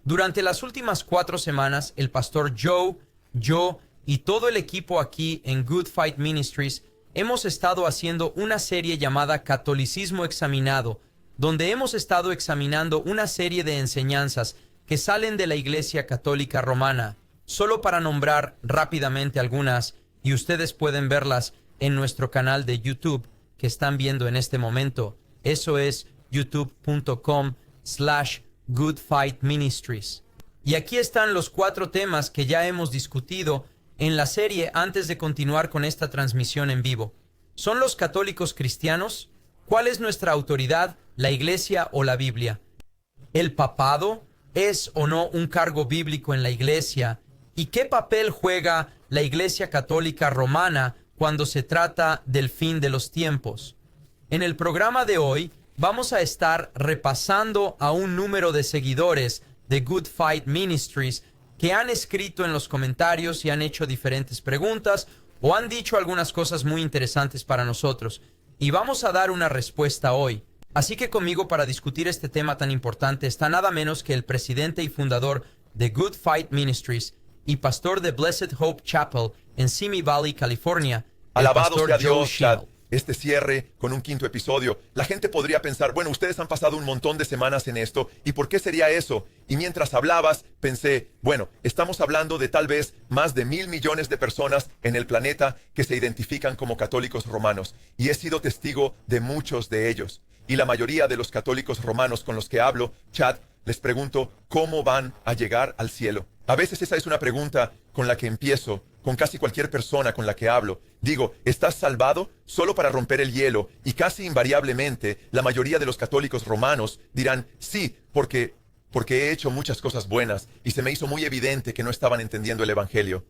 Durante las últimas 4 semanas, el pastor Joe, yo y todo el equipo aquí en Good Fight Ministries hemos estado haciendo una serie llamada Catolicismo Examinado, donde hemos estado examinando una serie de enseñanzas que salen de la Iglesia Católica Romana. Solo para nombrar rápidamente algunas, y ustedes pueden verlas en nuestro canal de YouTube que están viendo en este momento. Eso es youtube.com/goodfightministries. Y aquí están los 4 temas que ya hemos discutido en la serie antes de continuar con esta transmisión en vivo. ¿Son los católicos cristianos? ¿Cuál es nuestra autoridad, la Iglesia o la Biblia? ¿El papado es o no un cargo bíblico en la Iglesia? ¿Y qué papel juega la Iglesia Católica Romana cuando se trata del fin de los tiempos? En el programa de hoy vamos a estar repasando a un número de seguidores de Good Fight Ministries que han escrito en los comentarios y han hecho diferentes preguntas o han dicho algunas cosas muy interesantes para nosotros. Y vamos a dar una respuesta hoy. Así que conmigo para discutir este tema tan importante está nada menos que el presidente y fundador de Good Fight Ministries y pastor de Blessed Hope Chapel en Simi Valley, California. Alabado sea Dios, Chad. Este cierre con un 5º episodio. La gente podría pensar, bueno, ustedes han pasado un montón de semanas en esto, ¿y por qué sería eso? Y mientras hablabas, pensé, bueno, estamos hablando de tal vez más de 1,000 millones de personas en el planeta que se identifican como católicos romanos, y he sido testigo de muchos de ellos. Y la mayoría de los católicos romanos con los que hablo, Chad, les pregunto, ¿cómo van a llegar al cielo? A veces esa es una pregunta con la que empiezo, con casi cualquier persona con la que hablo. Digo, ¿estás salvado? Solo para romper el hielo, y casi invariablemente la mayoría de los católicos romanos dirán, sí, porque he hecho muchas cosas buenas, y se me hizo muy evidente que no estaban entendiendo el Evangelio.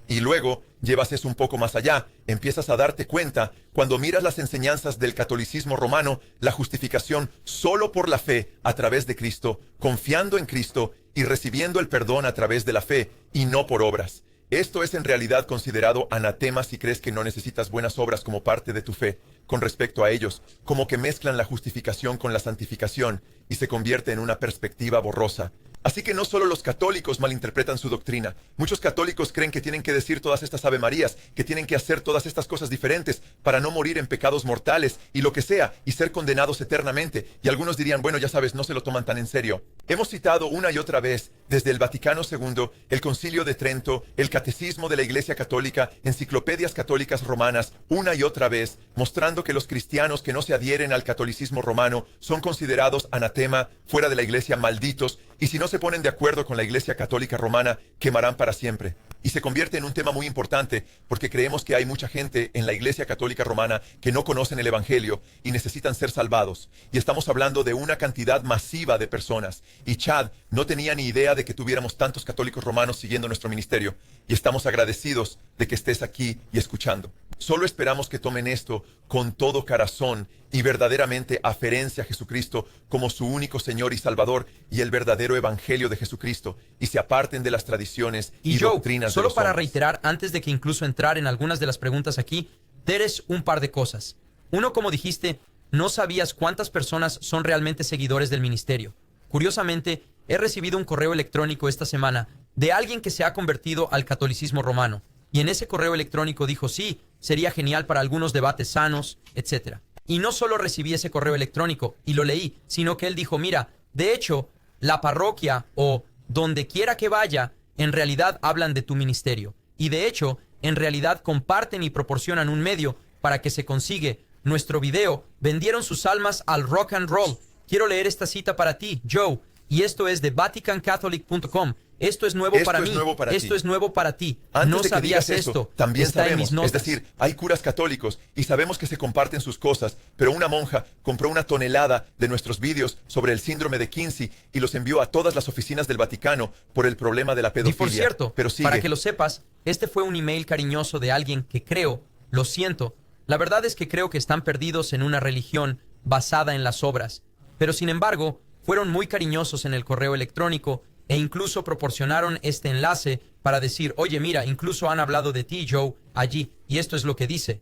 Y luego llevas eso un poco más allá, empiezas a darte cuenta, cuando miras las enseñanzas del catolicismo romano, la justificación solo por la fe a través de Cristo, confiando en Cristo y recibiendo el perdón a través de la fe y no por obras. Esto es en realidad considerado anatema si crees que no necesitas buenas obras como parte de tu fe. Con respecto a ellos, como que mezclan la justificación con la santificación y se convierte en una perspectiva borrosa. Así que no solo los católicos malinterpretan su doctrina. Muchos católicos creen que tienen que decir todas estas avemarías, que tienen que hacer todas estas cosas diferentes para no morir en pecados mortales y lo que sea, y ser condenados eternamente. Y algunos dirían, bueno, ya sabes, no se lo toman tan en serio. Hemos citado una y otra vez, desde el Vaticano II, el Concilio de Trento, el Catecismo de la Iglesia Católica, enciclopedias católicas romanas, una y otra vez, mostrando que los cristianos que no se adhieren al catolicismo romano son considerados anatema, fuera de la Iglesia, malditos, y si no se ponen de acuerdo con la Iglesia Católica Romana, quemarán para siempre. Y se convierte en un tema muy importante porque creemos que hay mucha gente en la Iglesia Católica Romana que no conocen el Evangelio y necesitan ser salvados. Y estamos hablando de una cantidad masiva de personas. Y Chad no tenía ni idea de que tuviéramos tantos católicos romanos siguiendo nuestro ministerio. Y estamos agradecidos de que estés aquí y escuchando. Solo esperamos que tomen esto con todo corazón y verdaderamente aferencia a Jesucristo como su único Señor y Salvador y el verdadero Evangelio de Jesucristo, y se aparten de las tradiciones y doctrinas de los solo para hombres. reiterar, antes de que incluso entrar en algunas de las preguntas aquí, eres un par de cosas. Uno, como dijiste, no sabías cuántas personas son realmente seguidores del ministerio. Curiosamente, he recibido un correo electrónico esta semana de alguien que se ha convertido al catolicismo romano. Y en ese correo electrónico dijo, sí, sería genial para algunos debates sanos, etc. Y no solo recibí ese correo electrónico y lo leí, sino que él dijo, mira, de hecho, la parroquia o donde quiera que vaya, en realidad hablan de tu ministerio. Y de hecho, en realidad comparten y proporcionan un medio para que se consigue nuestro video. Vendieron sus almas al rock and roll. Quiero leer esta cita para ti, Joe. Y esto es de VaticanCatholic.com. Esto es nuevo para mí. Esto es nuevo para ti. Antes No de que sabías digas eso, esto. también Está en sabemos, mis notas. es decir, hay curas católicos y sabemos que se comparten sus cosas, pero una monja compró 1 tonelada de nuestros vídeos sobre el síndrome de Kinsey y los envió a todas las oficinas del Vaticano por el problema de la pedofilia. Y por cierto, pero sigue. para que lo sepas, este fue un email cariñoso de alguien que creo, lo siento, la verdad es que creo que están perdidos en una religión basada en las obras. Pero sin embargo, fueron muy cariñosos en el correo electrónico e incluso proporcionaron este enlace para decir, oye, mira, incluso han hablado de ti, Joe, allí, y esto es lo que dice.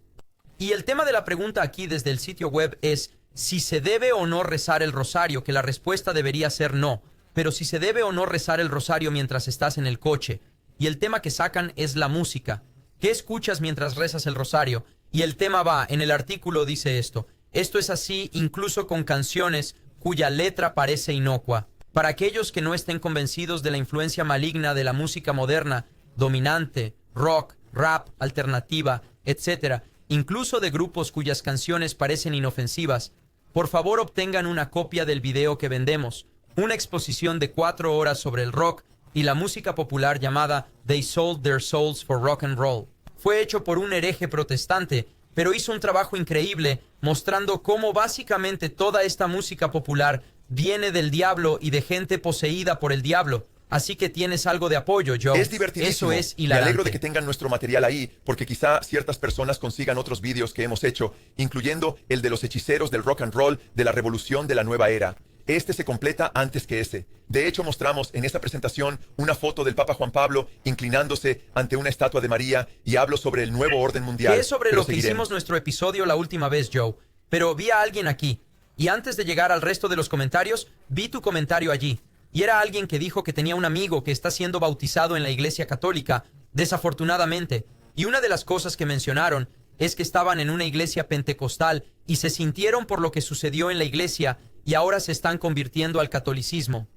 Y el tema de la pregunta aquí desde el sitio web es si se debe o no rezar el rosario, que la respuesta debería ser no. pero si se debe o no rezar el rosario mientras estás en el coche. Y el tema que sacan es la música. ¿Qué escuchas mientras rezas el rosario? Y el tema va, en el artículo dice esto. Esto es así incluso con canciones cuya letra parece inocua. Para aquellos que no estén convencidos de la influencia maligna de la música moderna, dominante, rock, rap, alternativa, etc., incluso de grupos cuyas canciones parecen inofensivas, por favor obtengan una copia del video que vendemos, una exposición de 4 horas sobre el rock y la música popular llamada They Sold Their Souls for Rock and Roll. Fue hecho por un hereje protestante, pero hizo un trabajo increíble mostrando cómo básicamente toda esta música popular viene del diablo y de gente poseída por el diablo. Así que tienes algo de apoyo, Joe. Es divertidísimo. Eso es Me hilarante. alegro de que tengan nuestro material ahí, porque quizá ciertas personas consigan otros vídeos que hemos hecho, incluyendo el de los hechiceros del rock and roll de la revolución de la nueva era. Este se completa antes que ese. De hecho, mostramos en esta presentación una foto del Papa Juan Pablo inclinándose ante una estatua de María y hablo sobre el nuevo orden mundial. Que es sobre Pero lo que seguiremos. hicimos nuestro episodio la última vez, Joe. Pero vi a alguien aquí. Y antes de llegar al resto de los comentarios, vi tu comentario allí. Y era alguien que dijo que tenía un amigo que está siendo bautizado en la Iglesia Católica, desafortunadamente. Y una de las cosas que mencionaron es que estaban en una iglesia pentecostal y se sintieron por lo que sucedió en la iglesia y ahora se están convirtiendo al catolicismo.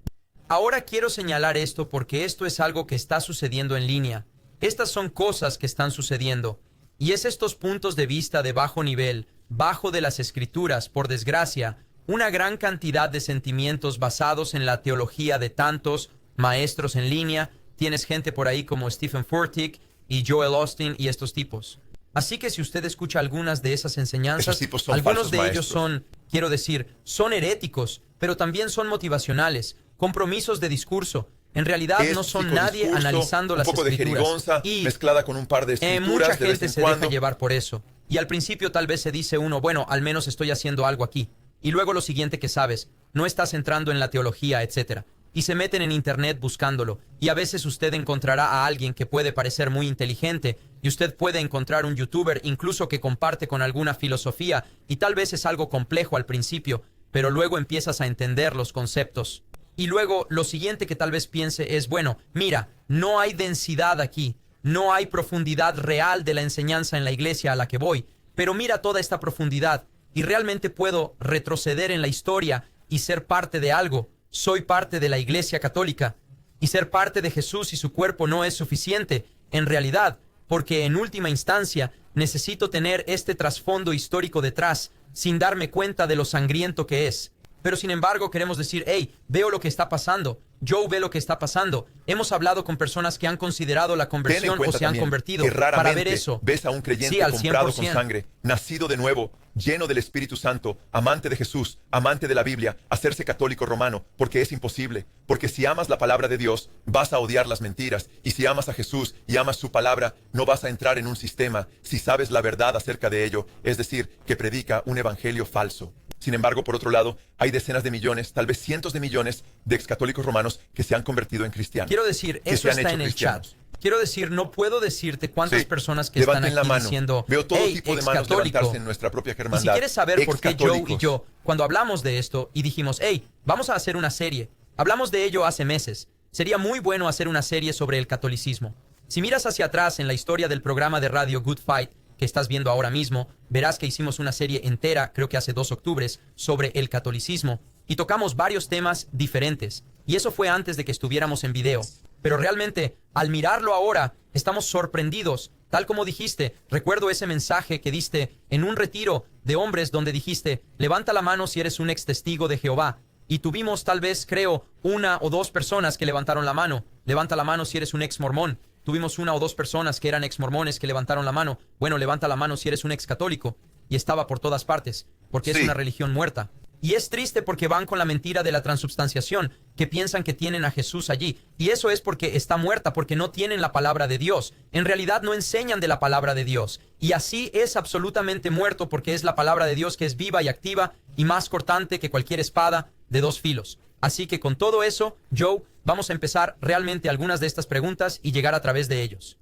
Ahora quiero señalar esto porque esto es algo que está sucediendo en línea. Estas son cosas que están sucediendo. Y es estos puntos de vista de bajo nivel, bajo de las escrituras, por desgracia, una gran cantidad de sentimientos basados en la teología de tantos maestros en línea. Tienes gente por ahí como Stephen Furtick y Joel Austin y estos tipos. Así que si usted escucha algunas de esas enseñanzas, Esos tipos son algunos falsos de ellos maestros. son, quiero decir, son heréticos, pero también son motivacionales, compromisos de discurso. En realidad Es no son psicodiscurso, nadie analizando un las poco de escrituras. jerigonza Y mezclada con un par de escrituras mucha de vez gente en se cuando. deja llevar por eso. Y al principio tal vez se dice uno, bueno, al menos estoy haciendo algo aquí. Y luego lo siguiente que sabes, no estás entrando en la teología, etc. Y se meten en internet buscándolo. Y a veces usted encontrará a alguien que puede parecer muy inteligente. Y usted puede encontrar un youtuber incluso que comparte con alguna filosofía. Y tal vez es algo complejo al principio, pero luego empiezas a entender los conceptos. Y luego lo siguiente que tal vez piense es, bueno, mira, no hay densidad aquí. No hay profundidad real de la enseñanza en la iglesia a la que voy. Pero mira toda esta profundidad. Y realmente puedo retroceder en la historia y ser parte de algo. Soy parte de la Iglesia Católica. Y ser parte de Jesús y su cuerpo no es suficiente, en realidad, porque en última instancia necesito tener este trasfondo histórico detrás, sin darme cuenta de lo sangriento que es. Pero sin embargo queremos decir, hey, veo lo que está pasando. Joe ve lo que está pasando. Hemos hablado con personas que han considerado la Ten en conversión o cuenta se han también convertido que para raramente ver eso. ves a un creyente Sí, al comprado 100%. con sangre, nacido de nuevo, lleno del Espíritu Santo, amante de Jesús, amante de la Biblia, hacerse católico romano, porque es imposible. Porque si amas la palabra de Dios, vas a odiar las mentiras. Y si amas a Jesús y amas su palabra, no vas a entrar en un sistema si sabes la verdad acerca de ello, es decir, que predica un evangelio falso. Sin embargo, por otro lado, hay decenas de millones, tal vez cientos de millones de excatólicos romanos que se han convertido en cristianos. Quiero decir, que eso se han está hecho en el cristianos. chat. Quiero decir, no puedo decirte cuántas Sí. personas que están Levanten aquí la mano. diciendo, Veo todo hey, tipo de manos excatólico. levantarse en nuestra propia Y hermandad. si quieres saber por qué Joe y Excatólicos. yo, cuando hablamos de esto y dijimos, hey, vamos a hacer una serie. Hablamos de ello hace meses. Sería muy bueno hacer una serie sobre el catolicismo. Si miras hacia atrás en la historia del programa de radio Good Fight, que estás viendo ahora mismo, verás que hicimos una serie entera, creo que hace 2 octubres, sobre el catolicismo. Y tocamos varios temas diferentes. Y eso fue antes de que estuviéramos en video. Pero realmente, al mirarlo ahora, estamos sorprendidos. Tal como dijiste, recuerdo ese mensaje que diste en un retiro de hombres donde dijiste, levanta la mano si eres un ex testigo de Jehová. Y tuvimos tal vez, creo, 1 o 2 personas que levantaron la mano. Levanta la mano si eres un ex mormón. Tuvimos 1 o 2 personas que eran ex mormones que levantaron la mano. Bueno, levanta la mano si eres un ex católico. Y estaba por todas partes, porque es Sí. una religión muerta. Y es triste porque van con la mentira de la transubstanciación, que piensan que tienen a Jesús allí. Y eso es porque está muerta, porque no tienen la palabra de Dios. En realidad no enseñan de la palabra de Dios. Y así es absolutamente muerto porque es la palabra de Dios que es viva y activa y más cortante que cualquier espada de 2 filos. Así que con todo eso, Joe, vamos a empezar realmente algunas de estas preguntas y llegar a través de ellos.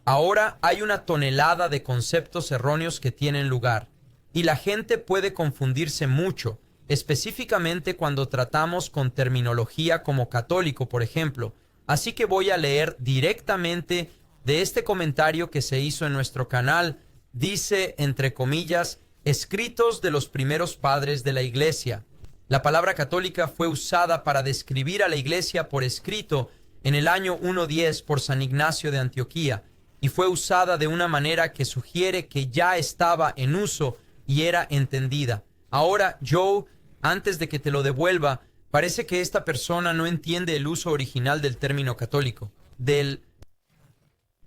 Ahora hay una tonelada de conceptos erróneos que tienen lugar. Y la gente puede confundirse mucho, específicamente cuando tratamos con terminología como católico, por ejemplo. Así que voy a leer directamente de este comentario que se hizo en nuestro canal. Dice, entre comillas, escritos de los primeros padres de la Iglesia. La palabra católica fue usada para describir a la Iglesia por escrito en el año 110 por San Ignacio de Antioquía, y fue usada de una manera que sugiere que ya estaba en uso y era entendida. Ahora, Joe, antes de que te lo devuelva, parece que esta persona no entiende el uso original del término católico.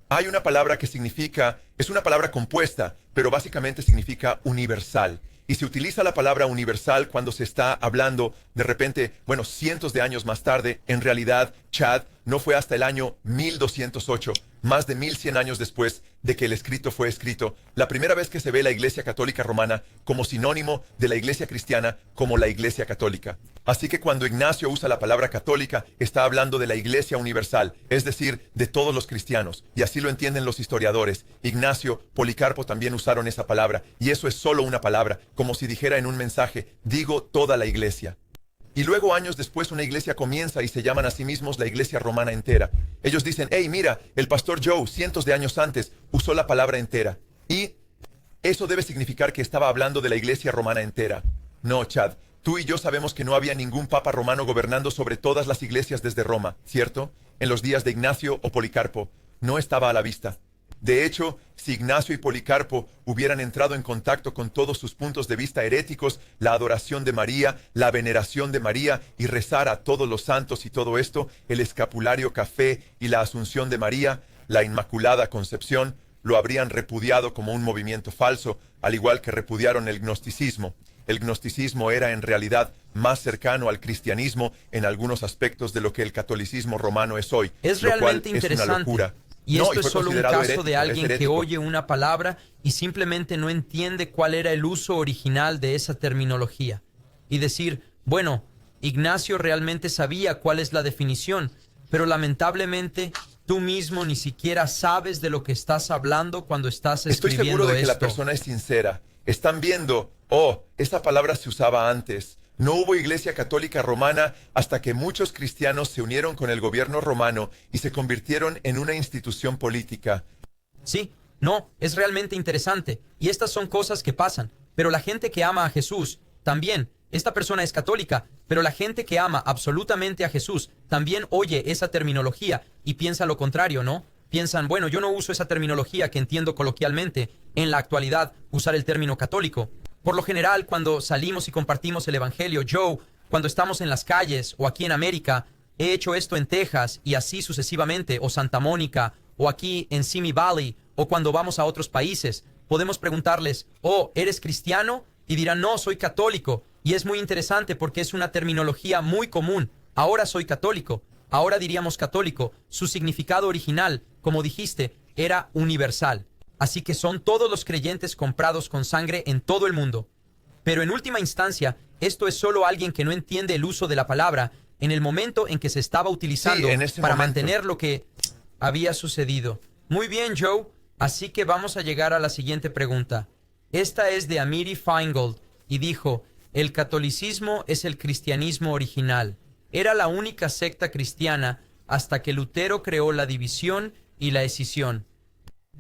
Hay una palabra que significa, es una palabra compuesta, pero básicamente significa universal. Y se utiliza la palabra universal cuando se está hablando de repente, cientos de años más tarde. En realidad, Chad, no fue hasta el año 1208, más de 1100 años después de que el escrito fue escrito, la primera vez que se ve la Iglesia Católica Romana como sinónimo de la Iglesia Cristiana como la Iglesia Católica. Así que cuando Ignacio usa la palabra católica, está hablando de la Iglesia Universal, es decir, de todos los cristianos. Y así lo entienden los historiadores. Ignacio, Policarpo también usaron esa palabra, y eso es solo una palabra, como si dijera en un mensaje, digo toda la Iglesia. Y luego años después una iglesia comienza y se llaman a sí mismos la Iglesia Romana entera. Ellos dicen, hey, mira, el pastor Joe, cientos de años antes, usó la palabra entera. Y eso debe significar que estaba hablando de la Iglesia Romana entera. No, Chad, tú y yo sabemos que no había ningún papa romano gobernando sobre todas las iglesias desde Roma, ¿cierto? En los días de Ignacio o Policarpo, no estaba a la vista. De hecho, si Ignacio y Policarpo hubieran entrado en contacto con todos sus puntos de vista heréticos, la adoración de María, la veneración de María y rezar a todos los santos y todo esto, el escapulario café y la asunción de María, la Inmaculada Concepción, lo habrían repudiado como un movimiento falso, al igual que repudiaron el gnosticismo. El gnosticismo era en realidad más cercano al cristianismo en algunos aspectos de lo que el catolicismo romano es hoy. Es realmente interesante. Es una locura. Y No, esto es fue solo un considerado caso de herético, alguien es que herético. oye una palabra y simplemente no entiende cuál era el uso original de esa terminología. Y decir, bueno, Ignacio realmente sabía cuál es la definición, pero lamentablemente tú mismo ni siquiera sabes de lo que estás hablando cuando estás Estoy escribiendo seguro de que la esto. persona es sincera. Están viendo, esa palabra se usaba antes. No hubo iglesia católica romana hasta que muchos cristianos se unieron con el gobierno romano y se convirtieron en una institución política. Sí, no, es realmente interesante. Y estas son cosas que pasan. Pero la gente que ama a Jesús, también. Esta persona es católica, pero la gente que ama absolutamente a Jesús también oye esa terminología y piensa lo contrario, ¿no? Piensan, bueno, yo no uso esa terminología que entiendo coloquialmente en la actualidad, usar el término católico. Por lo general, cuando salimos y compartimos el evangelio, Joe, cuando estamos en las calles o aquí en América, he hecho esto en Texas y así sucesivamente, o Santa Mónica, o aquí en Simi Valley, o cuando vamos a otros países, podemos preguntarles, ¿eres cristiano? Y dirán, no, soy católico. Y es muy interesante porque es una terminología muy común. Ahora soy católico. Ahora diríamos católico. Su significado original, como dijiste, era universal. Así que son todos los creyentes comprados con sangre en todo el mundo. Pero en última instancia, esto es solo alguien que no entiende el uso de la palabra en el momento en que se estaba utilizando en ese para momento. mantener lo que había sucedido. Muy bien, Joe. Así que vamos a llegar a la siguiente pregunta. Esta es de Amiri Feingold y dijo, el catolicismo es el cristianismo original. Era la única secta cristiana hasta que Lutero creó la división y la escisión.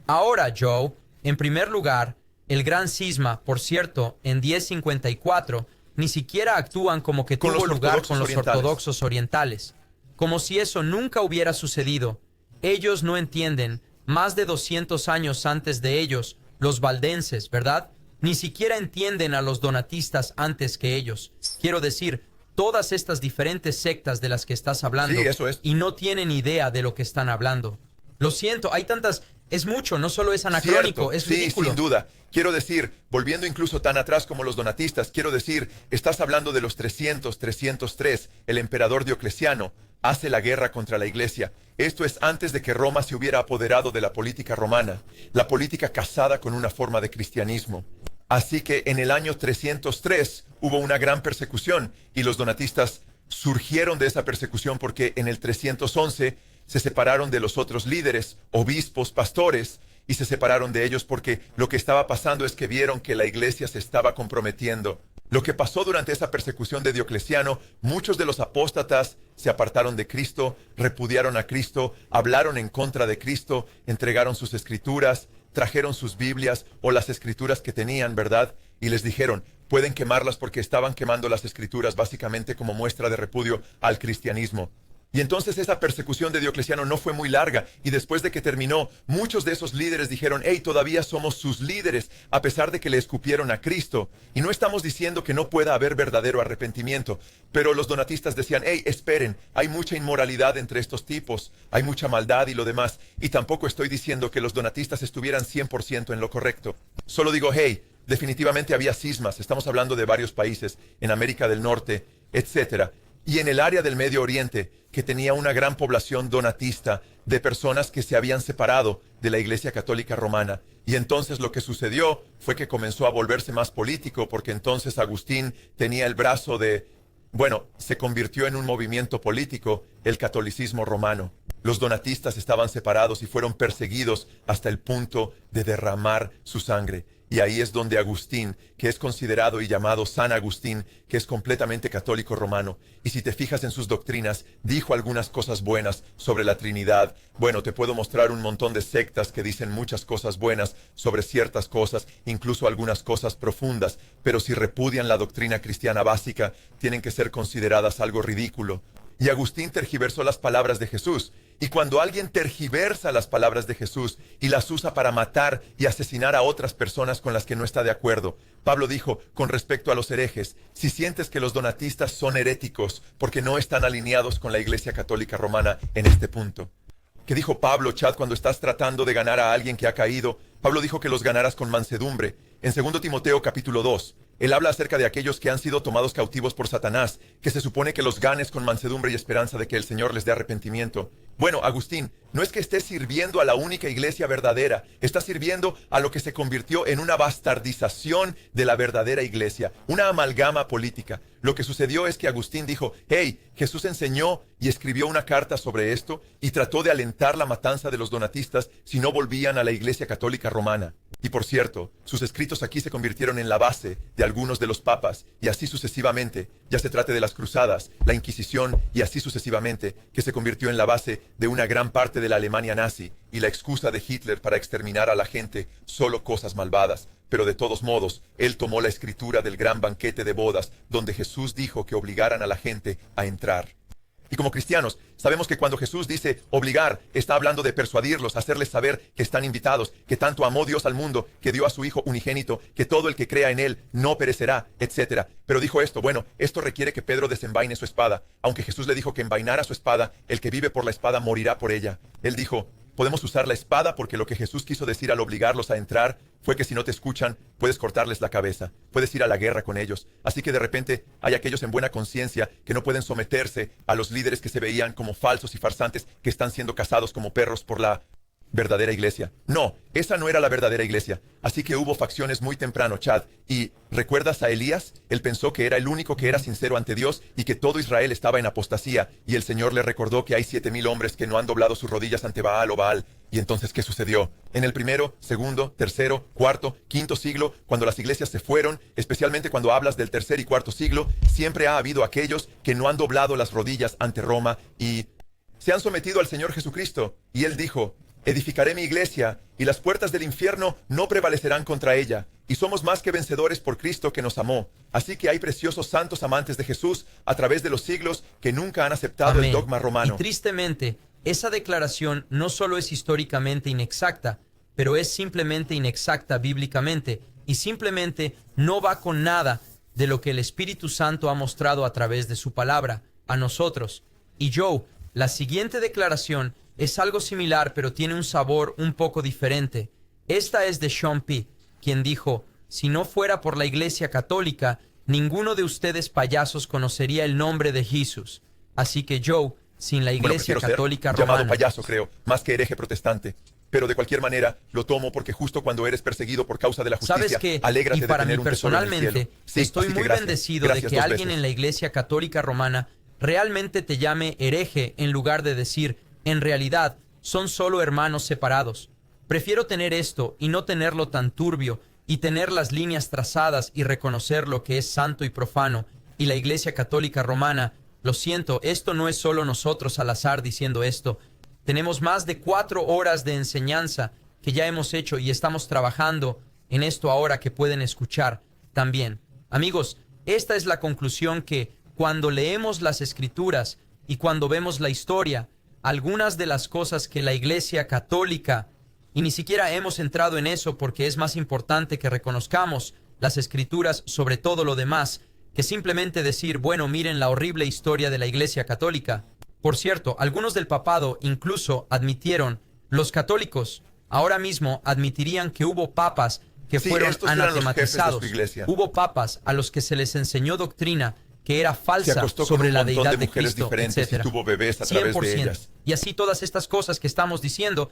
Ahora, Joe, en primer lugar, el gran cisma, por cierto, en 1054, ni siquiera actúan como que Con tuvo los lugar ortodoxos con los orientales. ortodoxos orientales. Como si eso nunca hubiera sucedido. Ellos no entienden, más de 200 años antes de ellos, los valdenses, ¿verdad? Ni siquiera entienden a los donatistas antes que ellos. Quiero decir, todas estas diferentes sectas de las que estás hablando, Sí, eso es. y no tienen idea de lo que están hablando. Lo siento, hay tantas... Es mucho, no solo es anacrónico, Cierto, es sí, ridículo. sin duda. Quiero decir, volviendo incluso tan atrás como los donatistas, quiero decir, estás hablando de los 303. El emperador Diocleciano hace la guerra contra la iglesia. Esto es antes de que Roma se hubiera apoderado de la política romana, la política casada con una forma de cristianismo. Así que en el año 303 hubo una gran persecución y los donatistas surgieron de esa persecución porque en el 311 se separaron de los otros líderes, obispos, pastores, y se separaron de ellos porque lo que estaba pasando es que vieron que la iglesia se estaba comprometiendo. Lo que pasó durante esa persecución de Diocleciano, muchos de los apóstatas se apartaron de Cristo, repudiaron a Cristo, hablaron en contra de Cristo, entregaron sus escrituras, trajeron sus Biblias o las escrituras que tenían, ¿verdad? Y les dijeron, pueden quemarlas porque estaban quemando las escrituras básicamente como muestra de repudio al cristianismo. Y entonces esa persecución de Diocleciano no fue muy larga, y después de que terminó, muchos de esos líderes dijeron, hey, todavía somos sus líderes, a pesar de que le escupieron a Cristo. Y no estamos diciendo que no pueda haber verdadero arrepentimiento, pero los donatistas decían, hey, esperen, hay mucha inmoralidad entre estos tipos, hay mucha maldad y lo demás, y tampoco estoy diciendo que los donatistas estuvieran 100% en lo correcto. Solo digo, hey, definitivamente había cismas, estamos hablando de varios países, en América del Norte, etcétera. Y en el área del Medio Oriente, que tenía una gran población donatista de personas que se habían separado de la Iglesia Católica Romana. Y entonces lo que sucedió fue que comenzó a volverse más político, porque entonces Agustín tenía el brazo de, se convirtió en un movimiento político, el catolicismo romano. Los donatistas estaban separados y fueron perseguidos hasta el punto de derramar su sangre. Y ahí es donde Agustín, que es considerado y llamado San Agustín, que es completamente católico romano, y si te fijas en sus doctrinas, dijo algunas cosas buenas sobre la Trinidad. Te puedo mostrar un montón de sectas que dicen muchas cosas buenas sobre ciertas cosas, incluso algunas cosas profundas, pero si repudian la doctrina cristiana básica, tienen que ser consideradas algo ridículo. Y Agustín tergiversó las palabras de Jesús. Y cuando alguien tergiversa las palabras de Jesús y las usa para matar y asesinar a otras personas con las que no está de acuerdo, Pablo dijo con respecto a los herejes, si sientes que los donatistas son heréticos porque no están alineados con la Iglesia Católica Romana en este punto. ¿Qué dijo Pablo, Chad, cuando estás tratando de ganar a alguien que ha caído? Pablo dijo que los ganaras con mansedumbre. En 2 Timoteo capítulo 2, él habla acerca de aquellos que han sido tomados cautivos por Satanás, que se supone que los ganes con mansedumbre y esperanza de que el Señor les dé arrepentimiento. Agustín, no es que estés sirviendo a la única iglesia verdadera, estás sirviendo a lo que se convirtió en una bastardización de la verdadera iglesia, una amalgama política. Lo que sucedió es que Agustín dijo, hey, Jesús enseñó y escribió una carta sobre esto y trató de alentar la matanza de los donatistas si no volvían a la Iglesia Católica Romana. Y por cierto, sus escritos aquí se convirtieron en la base de algunos de los papas, y así sucesivamente, ya se trate de las cruzadas, la Inquisición y así sucesivamente, que se convirtió en la base de una gran parte de la Alemania nazi y la excusa de Hitler para exterminar a la gente, solo cosas malvadas. Pero de todos modos, él tomó la escritura del gran banquete de bodas, donde Jesús dijo que obligaran a la gente a entrar. Y como cristianos, sabemos que cuando Jesús dice obligar, está hablando de persuadirlos, hacerles saber que están invitados, que tanto amó Dios al mundo, que dio a su Hijo unigénito, que todo el que crea en Él no perecerá, etc. Pero dijo esto, esto requiere que Pedro desenvaine su espada. Aunque Jesús le dijo que envainara su espada, el que vive por la espada morirá por ella. Él dijo, podemos usar la espada porque lo que Jesús quiso decir al obligarlos a entrar fue que si no te escuchan, puedes cortarles la cabeza, puedes ir a la guerra con ellos. Así que de repente hay aquellos en buena conciencia que no pueden someterse a los líderes que se veían como falsos y farsantes que están siendo cazados como perros por la verdadera iglesia. No, esa no era la verdadera iglesia. Así que hubo facciones muy temprano, Chad. ¿Y recuerdas a Elías? Él pensó que era el único que era sincero ante Dios y que todo Israel estaba en apostasía. Y el Señor le recordó que hay 7,000 hombres que no han doblado sus rodillas ante Baal o Baal. Y entonces, ¿qué sucedió? En el primero, segundo, tercero, cuarto, quinto siglo, cuando las iglesias se fueron, especialmente cuando hablas del tercer y cuarto siglo, siempre ha habido aquellos que no han doblado las rodillas ante Roma y se han sometido al Señor Jesucristo. Y Él dijo, edificaré mi iglesia, y las puertas del infierno no prevalecerán contra ella. Y somos más que vencedores por Cristo que nos amó. Así que hay preciosos santos amantes de Jesús a través de los siglos que nunca han aceptado el dogma romano. Y tristemente, esa declaración no solo es históricamente inexacta, pero es simplemente inexacta bíblicamente, y simplemente no va con nada de lo que el Espíritu Santo ha mostrado a través de su palabra a nosotros. Y Joe, la siguiente declaración es algo similar, pero tiene un sabor un poco diferente. Esta es de Sean P., quien dijo, si no fuera por la Iglesia Católica, ninguno de ustedes payasos conocería el nombre de Jesús. Así que Joe, sin la Iglesia Católica Romana... llamado payaso, creo, más que hereje protestante. Pero de cualquier manera, lo tomo porque justo cuando eres perseguido por causa de la justicia, ¿sabes qué? alégrate Y para de tener mí un tesoro en el cielo. personalmente, Sí, estoy así que muy gracias. bendecido Gracias de que 2 alguien veces. en la Iglesia Católica Romana realmente te llame hereje en lugar de decir, en realidad, son solo hermanos separados. Prefiero tener esto y no tenerlo tan turbio y tener las líneas trazadas y reconocer lo que es santo y profano. Y la Iglesia Católica Romana, lo siento, esto no es solo nosotros al azar diciendo esto. Tenemos más de 4 horas de enseñanza que ya hemos hecho y estamos trabajando en esto ahora que pueden escuchar también. Amigos, esta es la conclusión que cuando leemos las Escrituras y cuando vemos la historia, algunas de las cosas que la Iglesia Católica, y ni siquiera hemos entrado en eso porque es más importante que reconozcamos las Escrituras sobre todo lo demás, que simplemente decir, bueno, miren la horrible historia de la Iglesia Católica. Por cierto, algunos del papado incluso admitieron, los católicos ahora mismo admitirían que hubo papas que fueron anatematizados. Hubo papas a los que se les enseñó doctrina que era falsa sobre la deidad de Cristo, etc. Tuvo bebés a través de ellas. Y así todas estas cosas que estamos diciendo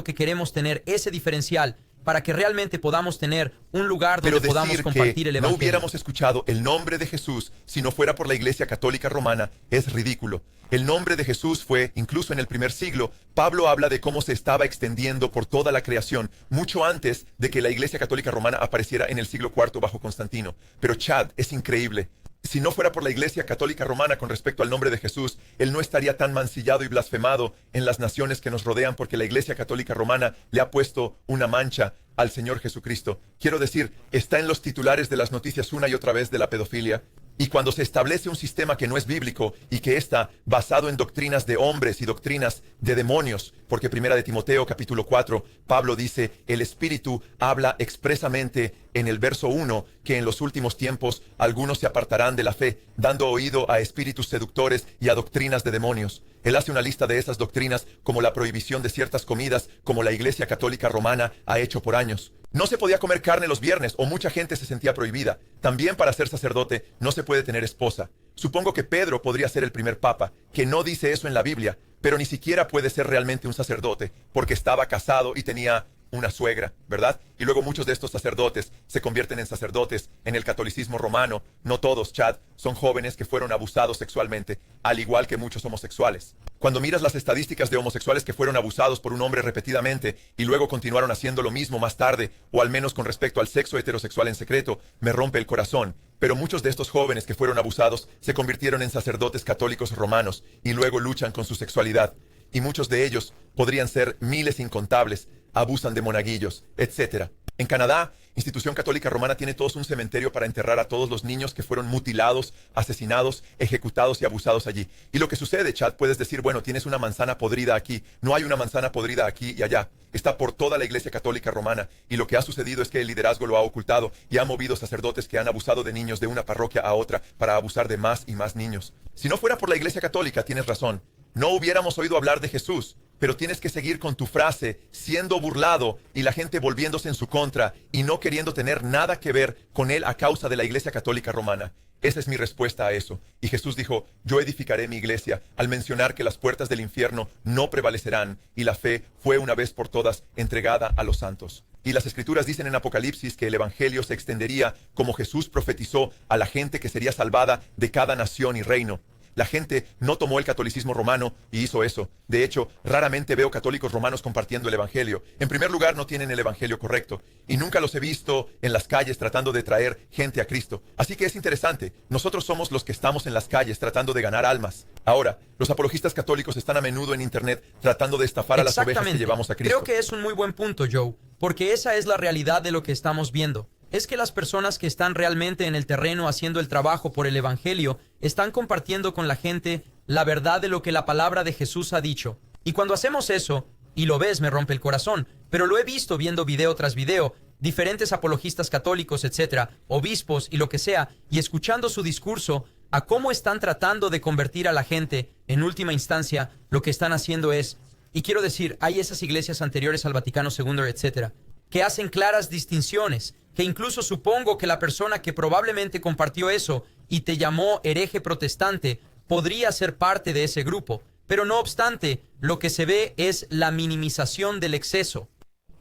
que queremos tener ese diferencial para que realmente podamos tener un lugar donde podamos compartir el Evangelio. No hubiéramos escuchado el nombre de Jesús si no fuera por la Iglesia Católica Romana es ridículo. El nombre de Jesús fue, incluso en el primer siglo, Pablo habla de cómo se estaba extendiendo por toda la creación, mucho antes de que la Iglesia Católica Romana apareciera en el siglo IV bajo Constantino. Pero Chad, es increíble. Si no fuera por la Iglesia Católica Romana con respecto al nombre de Jesús, Él no estaría tan mancillado y blasfemado en las naciones que nos rodean porque la Iglesia Católica Romana le ha puesto una mancha al Señor Jesucristo. Quiero decir, está en los titulares de las noticias una y otra vez de la pedofilia. Y cuando se establece un sistema que no es bíblico y que está basado en doctrinas de hombres y doctrinas de demonios, porque primera de Timoteo capítulo 4, Pablo dice, el Espíritu habla expresamente en el verso 1 que en los últimos tiempos algunos se apartarán de la fe, dando oído a espíritus seductores y a doctrinas de demonios. Él hace una lista de esas doctrinas como la prohibición de ciertas comidas, como la Iglesia Católica Romana ha hecho por años. No se podía comer carne los viernes o mucha gente se sentía prohibida. También para ser sacerdote no se puede tener esposa. Supongo que Pedro podría ser el primer papa, que no dice eso en la Biblia, pero ni siquiera puede ser realmente un sacerdote porque estaba casado y tenía una suegra, ¿verdad? Y luego muchos de estos sacerdotes se convierten en sacerdotes en el catolicismo romano. No todos, Chad, son jóvenes que fueron abusados sexualmente, al igual que muchos homosexuales. Cuando miras las estadísticas de homosexuales que fueron abusados por un hombre repetidamente y luego continuaron haciendo lo mismo más tarde, o al menos con respecto al sexo heterosexual en secreto, me rompe el corazón. Pero muchos de estos jóvenes que fueron abusados se convirtieron en sacerdotes católicos romanos y luego luchan con su sexualidad. Y muchos de ellos podrían ser miles incontables, abusan de monaguillos, etc. En Canadá, Institución Católica Romana tiene todos un cementerio para enterrar a todos los niños que fueron mutilados, asesinados, ejecutados y abusados allí. Y lo que sucede, Chad, puedes decir, bueno, tienes una manzana podrida aquí. No hay una manzana podrida aquí y allá. Está por toda la Iglesia Católica Romana. Y lo que ha sucedido es que el liderazgo lo ha ocultado y ha movido sacerdotes que han abusado de niños de una parroquia a otra para abusar de más y más niños. Si no fuera por la Iglesia Católica, tienes razón. No hubiéramos oído hablar de Jesús. Pero tienes que seguir con tu frase, siendo burlado y la gente volviéndose en su contra y no queriendo tener nada que ver con él a causa de la Iglesia Católica Romana. Esa es mi respuesta a eso. Y Jesús dijo, yo edificaré mi iglesia, al mencionar que las puertas del infierno no prevalecerán y la fe fue una vez por todas entregada a los santos. Y las Escrituras dicen en Apocalipsis que el Evangelio se extendería como Jesús profetizó a la gente que sería salvada de cada nación y reino. La gente no tomó el catolicismo romano y hizo eso. De hecho, raramente veo católicos romanos compartiendo el Evangelio. En primer lugar, no tienen el Evangelio correcto. Y nunca los he visto en las calles tratando de traer gente a Cristo. Así que es interesante. Nosotros somos los que estamos en las calles tratando de ganar almas. Ahora, los apologistas católicos están a menudo en Internet tratando de estafar a las ovejas que llevamos a Cristo. Creo que es un muy buen punto, Joe, porque esa es la realidad de lo que estamos viendo. Es que las personas que están realmente en el terreno haciendo el trabajo por el Evangelio están compartiendo con la gente la verdad de lo que la palabra de Jesús ha dicho. Y cuando hacemos eso, y lo ves, me rompe el corazón, pero lo he visto viendo video tras video, diferentes apologistas católicos, etcétera, obispos y lo que sea, y escuchando su discurso, a cómo están tratando de convertir a la gente, en última instancia, lo que están haciendo es, y quiero decir, hay esas iglesias anteriores al Vaticano II, etcétera, que hacen claras distinciones, que incluso supongo que la persona que probablemente compartió eso y te llamó hereje protestante podría ser parte de ese grupo. Pero no obstante, lo que se ve es la minimización del exceso.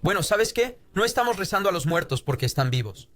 Bueno, ¿sabes qué? No estamos rezando a los muertos porque están vivos.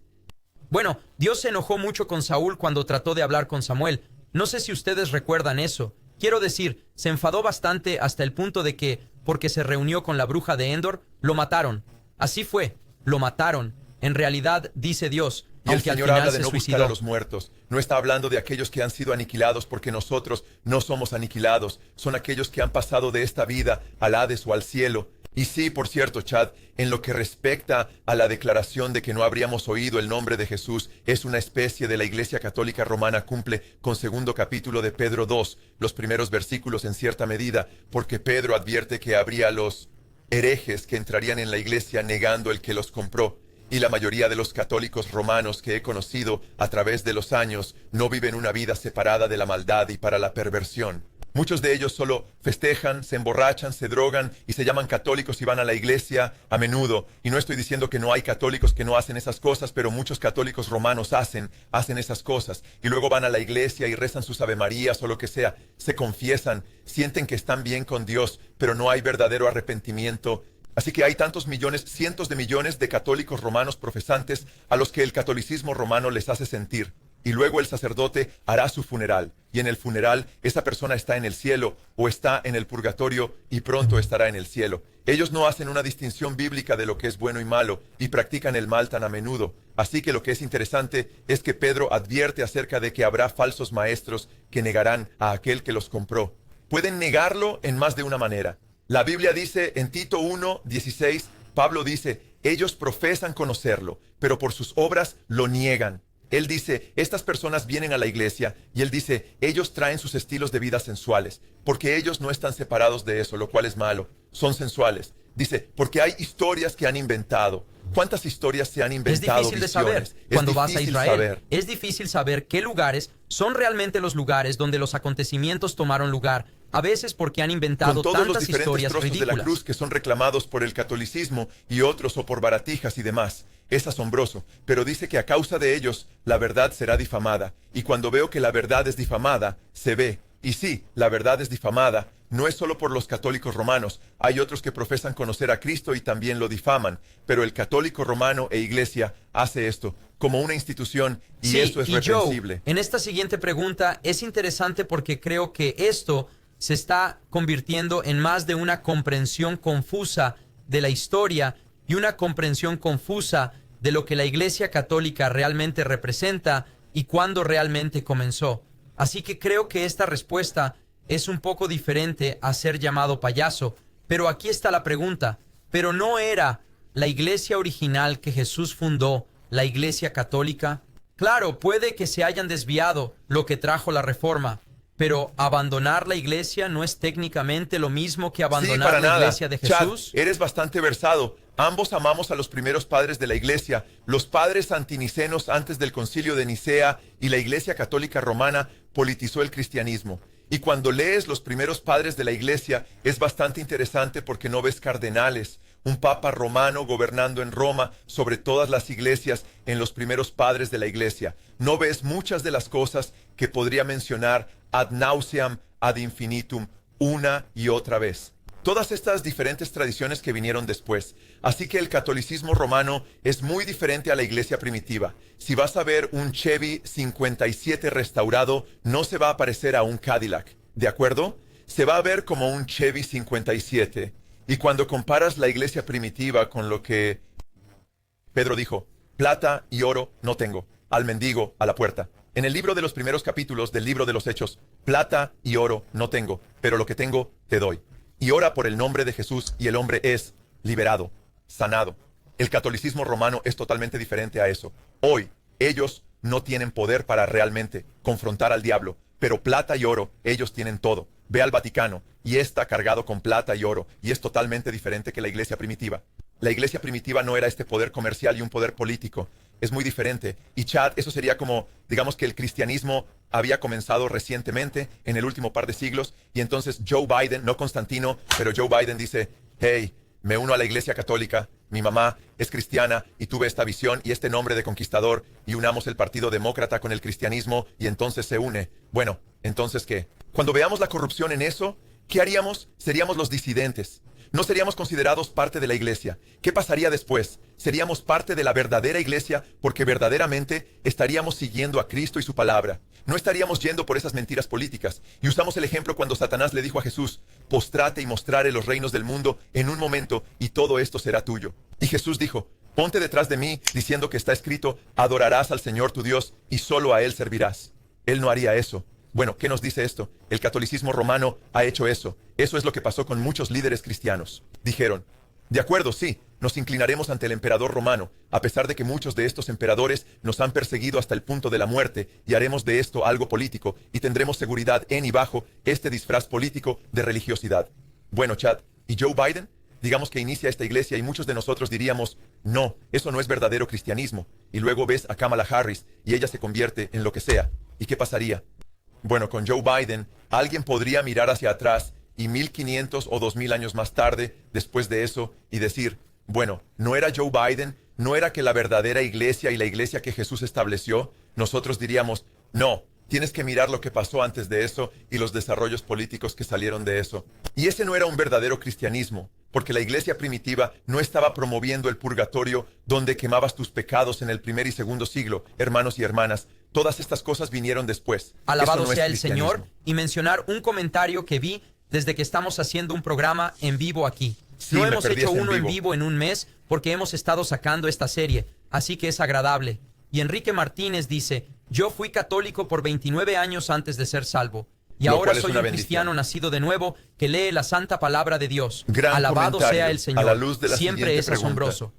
Bueno, Dios se enojó mucho con Saúl cuando trató de hablar con Samuel. No sé si ustedes recuerdan eso. Quiero decir, se enfadó bastante hasta el punto de que, porque se reunió con la bruja de Endor, lo mataron. Así fue, lo mataron. En realidad, dice Dios, Y el aunque al Señor final habla de se no buscar suicidó. a los muertos. No está hablando de aquellos que han sido aniquilados porque nosotros no somos aniquilados. Son aquellos que han pasado de esta vida al Hades o al cielo. Y sí, por cierto, Chad, en lo que respecta a la declaración de que no habríamos oído el nombre de Jesús, es una especie de la Iglesia Católica Romana cumple con segundo capítulo de Pedro 2, los primeros versículos en cierta medida, porque Pedro advierte que habría los herejes que entrarían en la iglesia negando el que los compró. Y la mayoría de los católicos romanos que he conocido a través de los años no viven una vida separada de la maldad y para la perversión. Muchos de ellos solo festejan, se emborrachan, se drogan y se llaman católicos y van a la iglesia a menudo. Y no estoy diciendo que no hay católicos que no hacen esas cosas, pero muchos católicos romanos hacen esas cosas. Y luego van a la iglesia y rezan sus avemarías o lo que sea. Se confiesan, sienten que están bien con Dios, pero no hay verdadero arrepentimiento. Así que hay tantos millones, cientos de millones de católicos romanos profesantes a los que el catolicismo romano les hace sentir. Y luego el sacerdote hará su funeral. Y en el funeral esa persona está en el cielo o está en el purgatorio y pronto estará en el cielo. Ellos no hacen una distinción bíblica de lo que es bueno y malo y practican el mal tan a menudo. Así que lo que es interesante es que Pedro advierte acerca de que habrá falsos maestros que negarán a aquel que los compró. Pueden negarlo en más de una manera. La Biblia dice en Tito 1:16, Pablo dice, ellos profesan conocerlo, pero por sus obras lo niegan. Él dice, estas personas vienen a la iglesia y él dice, ellos traen sus estilos de vida sensuales, porque ellos no están separados de eso, lo cual es malo, son sensuales. Dice, porque hay historias que han inventado. ¿Cuántas historias se han inventado? Es difícil de saber cuando vas a Israel. Es difícil saber qué lugares son realmente los lugares donde los acontecimientos tomaron lugar. A veces porque han inventado con todos los tantas diferentes historias trozos ridículas. de la cruz que son reclamados por el catolicismo y otros o por baratijas y demás. Es asombroso, pero dice que a causa de ellos la verdad será difamada. Y cuando veo que la verdad es difamada, se ve. Y sí, la verdad es difamada. No es solo por los católicos romanos. Hay otros que profesan conocer a Cristo y también lo difaman. Pero el católico romano e iglesia hace esto como una institución y Sí, eso es y reprensible. Joe, en esta siguiente pregunta es interesante porque creo que esto se está convirtiendo en más de una comprensión confusa de la historia y una comprensión confusa de lo que la Iglesia Católica realmente representa y cuándo realmente comenzó. Así que creo que esta respuesta es un poco diferente a ser llamado payaso. Pero aquí está la pregunta. ¿Pero no era la iglesia original que Jesús fundó la Iglesia Católica? Claro, puede que se hayan desviado lo que trajo la Reforma, pero abandonar la iglesia no es técnicamente lo mismo que Sí, abandonar para la nada. iglesia de Chad, Jesús. eres bastante versado. Ambos amamos a los primeros padres de la iglesia, los padres antinicenos antes del concilio de Nicea, y la iglesia católica romana politizó el cristianismo. Y cuando lees los primeros padres de la iglesia, es bastante interesante porque no ves cardenales, un papa romano gobernando en Roma sobre todas las iglesias en los primeros padres de la iglesia. No ves muchas de las cosas que podría mencionar ad nauseam, ad infinitum, una y otra vez. Todas estas diferentes tradiciones que vinieron después. Así que el catolicismo romano es muy diferente a la iglesia primitiva. Si vas a ver un Chevy 57 restaurado, no se va a parecer a un Cadillac, ¿de acuerdo? Se va a ver como un Chevy 57. Y cuando comparas la iglesia primitiva con lo que Pedro dijo, plata y oro no tengo, al mendigo a la puerta. En el libro de los primeros capítulos del libro de los Hechos, plata y oro no tengo, pero lo que tengo te doy. Y ora por el nombre de Jesús y el hombre es liberado, sanado. El catolicismo romano es totalmente diferente a eso. Hoy, ellos no tienen poder para realmente confrontar al diablo, pero plata y oro, ellos tienen todo. Ve al Vaticano y está cargado con plata y oro, y es totalmente diferente que la iglesia primitiva. La iglesia primitiva no era este poder comercial y un poder político. Es muy diferente. Y Chad, eso sería como, digamos que el cristianismo había comenzado recientemente, en el último par de siglos, y entonces Joe Biden, no Constantino, pero Joe Biden dice, hey, me uno a la iglesia católica, mi mamá es cristiana y tuve esta visión y este nombre de conquistador y unamos el partido demócrata con el cristianismo y entonces se une. Bueno, ¿entonces qué? Cuando veamos la corrupción en eso, ¿qué haríamos? Seríamos los disidentes. No seríamos considerados parte de la iglesia. ¿Qué pasaría después? Seríamos parte de la verdadera iglesia porque verdaderamente estaríamos siguiendo a Cristo y su palabra. No estaríamos yendo por esas mentiras políticas. Y usamos el ejemplo cuando Satanás le dijo a Jesús, postrate y mostrare los reinos del mundo en un momento y todo esto será tuyo. Y Jesús dijo, Ponte detrás de mí diciendo que está escrito, adorarás al Señor tu Dios y solo a Él servirás. Él no haría eso. Bueno, ¿qué nos dice esto? El catolicismo romano ha hecho eso. Eso es lo que pasó con muchos líderes cristianos. Dijeron, de acuerdo, sí, nos inclinaremos ante el emperador romano, a pesar de que muchos de estos emperadores nos han perseguido hasta el punto de la muerte, y haremos de esto algo político, y tendremos seguridad en y bajo este disfraz político de religiosidad. Bueno, Chad, ¿y Joe Biden? Digamos que inicia esta iglesia y muchos de nosotros diríamos, no, eso no es verdadero cristianismo. Y luego ves a Kamala Harris y ella se convierte en lo que sea. ¿Y qué pasaría? Bueno, con Joe Biden, alguien podría mirar hacia atrás y 1500 o 2000 años más tarde, después de eso, y decir, bueno, ¿no era Joe Biden? ¿No era que la verdadera iglesia y la iglesia que Jesús estableció? Nosotros diríamos, no, tienes que mirar lo que pasó antes de eso y los desarrollos políticos que salieron de eso. Y ese no era un verdadero cristianismo, porque la iglesia primitiva no estaba promoviendo el purgatorio donde quemabas tus pecados en el primer y segundo siglo, hermanos y hermanas. Todas estas cosas vinieron después. Alabado Eso no sea es el Señor, cristianismo. y mencionar un comentario que vi desde que estamos haciendo un programa en vivo aquí. Sí, No me hemos perdí hecho ese en uno en vivo. vivo en un mes porque hemos estado sacando esta serie, así que es agradable. Y Enrique Martínez dice, yo fui católico por 29 años antes de ser salvo. Y Lo ahora cual es soy una un bendición. cristiano nacido de nuevo que lee la santa palabra de Dios. Gran Alabado comentario. sea el Señor. A la luz de la Siempre siguiente es pregunta. asombroso.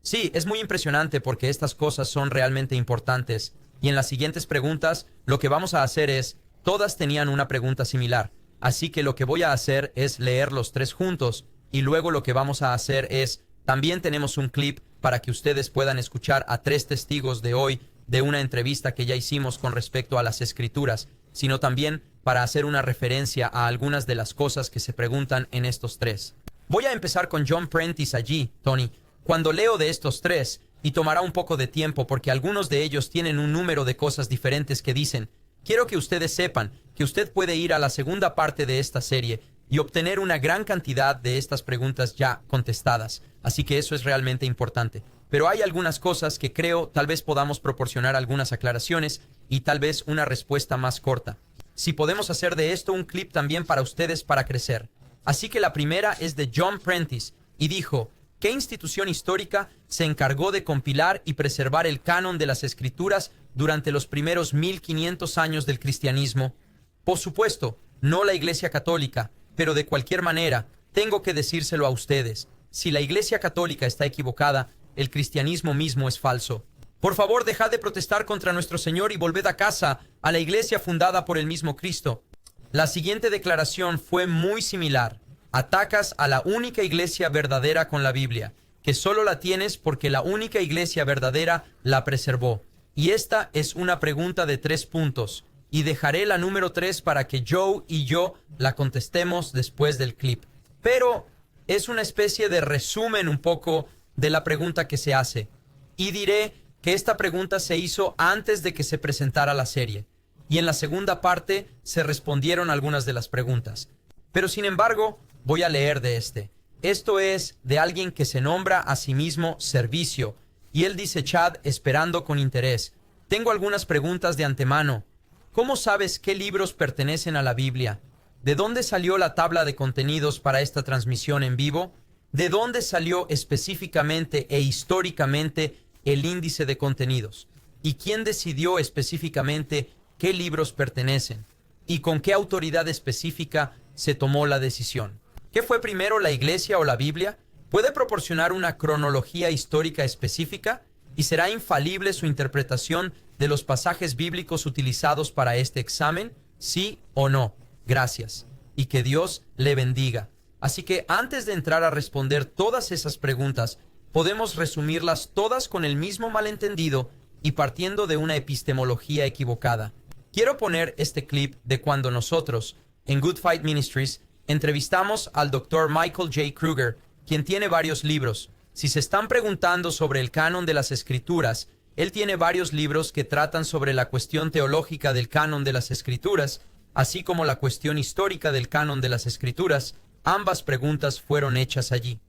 Sí, es muy impresionante porque estas cosas son realmente importantes. Y en las siguientes preguntas, lo que vamos a hacer es, todas tenían una pregunta similar. Así que lo que voy a hacer es leer los tres juntos. Y luego lo que vamos a hacer es, también tenemos un clip para que ustedes puedan escuchar a tres testigos de hoy de una entrevista que ya hicimos con respecto a las escrituras, sino también para hacer una referencia a algunas de las cosas que se preguntan en estos tres. Voy a empezar con John Prentice allí, Tony. Cuando leo de estos tres, y tomará un poco de tiempo porque algunos de ellos tienen un número de cosas diferentes que dicen, quiero que ustedes sepan que usted puede ir a la segunda parte de esta serie y obtener una gran cantidad de estas preguntas ya contestadas. Así que eso es realmente importante. Pero hay algunas cosas que creo tal vez podamos proporcionar algunas aclaraciones y tal vez una respuesta más corta. Si podemos hacer de esto un clip también para ustedes para crecer. Así que la primera es de John Prentice y dijo, ¿qué institución histórica se encargó de compilar y preservar el canon de las escrituras durante los primeros 1500 años del cristianismo? Por supuesto, no la Iglesia Católica, pero de cualquier manera, tengo que decírselo a ustedes. Si la Iglesia Católica está equivocada, el cristianismo mismo es falso. Por favor, dejad de protestar contra nuestro Señor y volved a casa, a la iglesia fundada por el mismo Cristo. La siguiente declaración fue muy similar. Atacas a la única iglesia verdadera con la Biblia, que solo la tienes porque la única iglesia verdadera la preservó. Y esta es una pregunta de 3 puntos. Y dejaré la número 3 para que Joe y yo la contestemos después del clip. Pero es una especie de resumen un poco de la pregunta que se hace. Y diré que esta pregunta se hizo antes de que se presentara la serie. Y en la segunda parte se respondieron algunas de las preguntas. Pero sin embargo, voy a leer de este. Esto es de alguien que se nombra a sí mismo Servicio. Y él dice, Chad, esperando con interés. Tengo algunas preguntas de antemano. ¿Cómo sabes qué libros pertenecen a la Biblia? ¿De dónde salió la tabla de contenidos para esta transmisión en vivo? ¿De dónde salió específicamente e históricamente el índice de contenidos? ¿Y quién decidió específicamente qué libros pertenecen? ¿Y con qué autoridad específica se tomó la decisión? ¿Qué fue primero, la Iglesia o la Biblia? ¿Puede proporcionar una cronología histórica específica? ¿Y será infalible su interpretación de los pasajes bíblicos utilizados para este examen? ¿Sí o no? Gracias. Y que Dios le bendiga. Así que antes de entrar a responder todas esas preguntas, podemos resumirlas todas con el mismo malentendido y partiendo de una epistemología equivocada. Quiero poner este clip de cuando nosotros, en Good Fight Ministries, entrevistamos al Dr. Michael J. Kruger, quien tiene varios libros. Si se están preguntando sobre el canon de las Escrituras, él tiene varios libros que tratan sobre la cuestión teológica del canon de las Escrituras, así como la cuestión histórica del canon de las Escrituras. Ambas preguntas fueron hechas allí.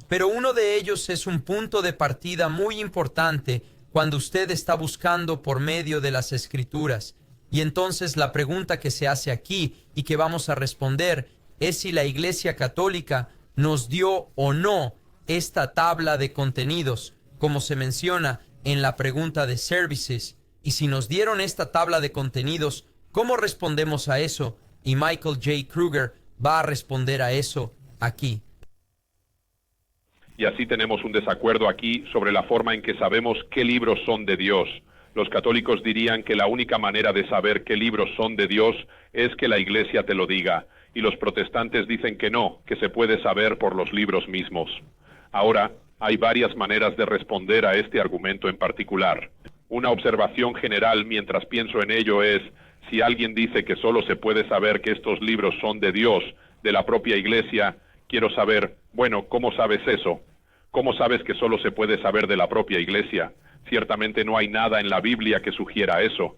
Pero uno de ellos es un punto de partida muy importante cuando usted está buscando por medio de las Escrituras. Y entonces la pregunta que se hace aquí y que vamos a responder es si la Iglesia Católica nos dio o no esta tabla de contenidos como se menciona en la pregunta de Services, y si nos dieron esta tabla de contenidos, ¿cómo respondemos a eso? Y Michael J. Kruger va a responder a eso aquí. Y así tenemos un desacuerdo aquí sobre la forma en que sabemos qué libros son de Dios. Los católicos dirían que la única manera de saber qué libros son de Dios es que la Iglesia te lo diga. Y los protestantes dicen que no, que se puede saber por los libros mismos. Ahora, hay varias maneras de responder a este argumento en particular. Una observación general mientras pienso en ello es, si alguien dice que solo se puede saber que estos libros son de Dios, de la propia Iglesia, quiero saber, bueno, ¿cómo sabes eso? ¿Cómo sabes que solo se puede saber de la propia Iglesia? Ciertamente no hay nada en la Biblia que sugiera eso,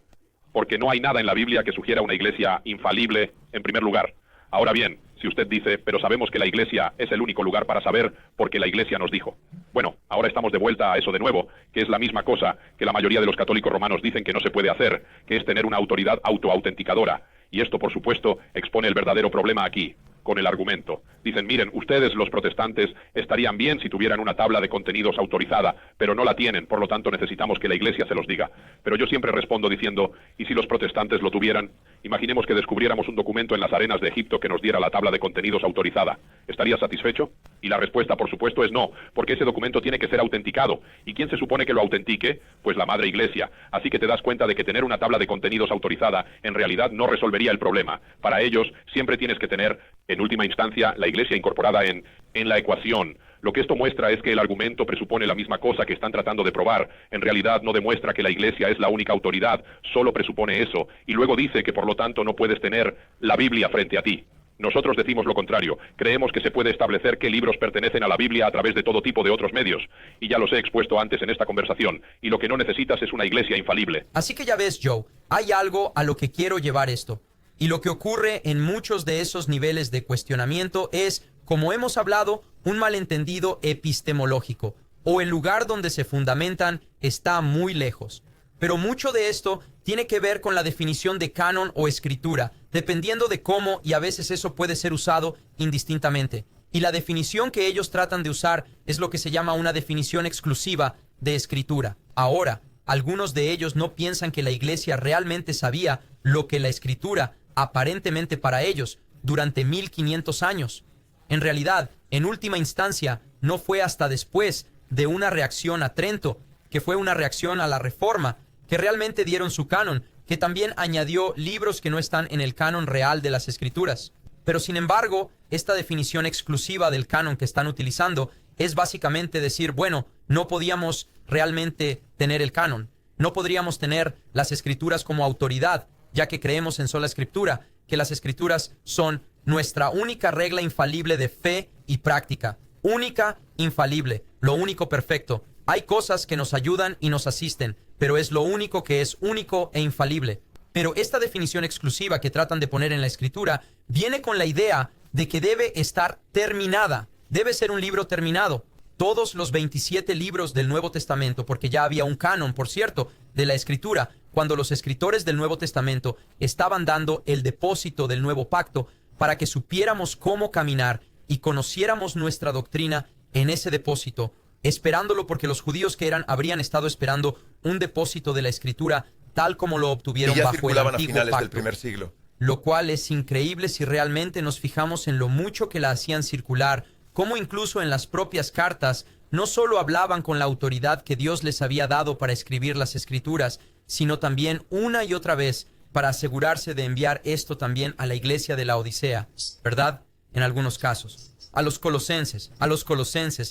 porque no hay nada en la Biblia que sugiera una Iglesia infalible, en primer lugar. Ahora bien, si usted dice, pero sabemos que la Iglesia es el único lugar para saber porque la Iglesia nos dijo. Bueno, ahora estamos de vuelta a eso de nuevo, que es la misma cosa que la mayoría de los católicos romanos dicen que no se puede hacer, que es tener una autoridad autoautenticadora. Y esto, por supuesto, expone el verdadero problema aquí, con el argumento. Dicen, miren, ustedes los protestantes estarían bien si tuvieran una tabla de contenidos autorizada, pero no la tienen, por lo tanto necesitamos que la Iglesia se los diga. Pero yo siempre respondo diciendo, ¿y si los protestantes lo tuvieran? Imaginemos que descubriéramos un documento en las arenas de Egipto que nos diera la tabla de contenidos autorizada. ¿Estarías satisfecho? Y la respuesta, por supuesto, es no, porque ese documento tiene que ser autenticado. ¿Y quién se supone que lo autentique? Pues la Madre Iglesia. Así que te das cuenta de que tener una tabla de contenidos autorizada en realidad no resolvería el problema. Para ellos, siempre tienes que tener, en última instancia, la Iglesia incorporada en la ecuación. Lo que esto muestra es que el argumento presupone la misma cosa que están tratando de probar. En realidad no demuestra que la Iglesia es la única autoridad, solo presupone eso. Y luego dice que por lo tanto no puedes tener la Biblia frente a ti. Nosotros decimos lo contrario. Creemos que se puede establecer qué libros pertenecen a la Biblia a través de todo tipo de otros medios. Y ya los he expuesto antes en esta conversación. Y lo que no necesitas es una Iglesia infalible. Así que ya ves, Joe, hay algo a lo que quiero llevar esto. Y lo que ocurre en muchos de esos niveles de cuestionamiento es, como hemos hablado, un malentendido epistemológico, o el lugar donde se fundamentan está muy lejos. Pero mucho de esto tiene que ver con la definición de canon o escritura, dependiendo de cómo, y a veces eso puede ser usado indistintamente. Y la definición que ellos tratan de usar es lo que se llama una definición exclusiva de escritura. Ahora, algunos de ellos no piensan que la Iglesia realmente sabía lo que la escritura aparentemente para ellos durante 1500 años. En realidad, en última instancia, no fue hasta después de una reacción a Trento, que fue una reacción a la Reforma, que realmente dieron su canon, que también añadió libros que no están en el canon real de las Escrituras. Pero sin embargo, esta definición exclusiva del canon que están utilizando es básicamente decir, bueno, no podíamos realmente tener el canon, no podríamos tener las Escrituras como autoridad, ya que creemos en sola Escritura, que las Escrituras son nuestra única regla infalible de fe y práctica. Única, infalible, lo único perfecto. Hay cosas que nos ayudan y nos asisten, pero es lo único que es único e infalible. Pero esta definición exclusiva que tratan de poner en la Escritura viene con la idea de que debe estar terminada. Debe ser un libro terminado. Todos los 27 libros del Nuevo Testamento, porque ya había un canon, por cierto, de la Escritura, cuando los escritores del Nuevo Testamento estaban dando el depósito del Nuevo Pacto para que supiéramos cómo caminar y conociéramos nuestra doctrina en ese depósito, esperándolo porque los judíos que habrían estado esperando un depósito de la Escritura tal como lo obtuvieron y ya bajo el circulaban Antiguo a finales Pacto. del primer siglo. Lo cual es increíble si realmente nos fijamos en lo mucho que la hacían circular, cómo incluso en las propias cartas no solo hablaban con la autoridad que Dios les había dado para escribir las Escrituras, sino también una y otra vez para asegurarse de enviar esto también a la iglesia de la Odisea, ¿verdad? En algunos casos. A los colosenses,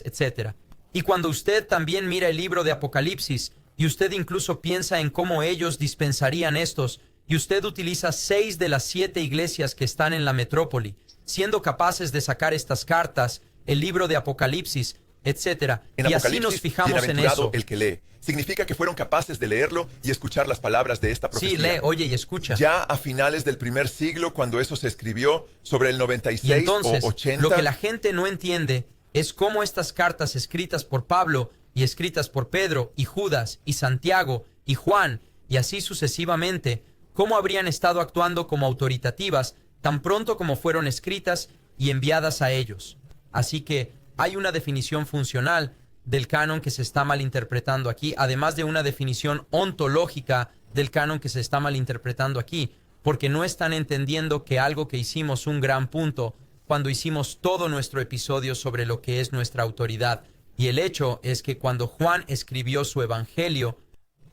etc. Y cuando usted también mira el libro de Apocalipsis, y usted incluso piensa en cómo ellos dispensarían estos, y usted utiliza 6 de las 7 iglesias que están en la metrópoli, siendo capaces de sacar estas cartas, el libro de Apocalipsis, etc. En Y así nos fijamos en eso. el que lee. Significa que fueron capaces de leerlo y escuchar las palabras de esta profecía. Sí, lee, oye y escucha. Ya a finales del primer siglo, cuando eso se escribió, sobre el 96 Y entonces, o 80... lo que la gente no entiende es cómo estas cartas escritas por Pablo y escritas por Pedro y Judas y Santiago y Juan y así sucesivamente, cómo habrían estado actuando como autoritativas tan pronto como fueron escritas y enviadas a ellos. Así que hay una definición funcional del canon que se está malinterpretando aquí, además de una definición ontológica del canon que se está malinterpretando aquí, porque no están entendiendo que algo que hicimos un gran punto cuando hicimos todo nuestro episodio sobre lo que es nuestra autoridad. Y el hecho es que cuando Juan escribió su evangelio,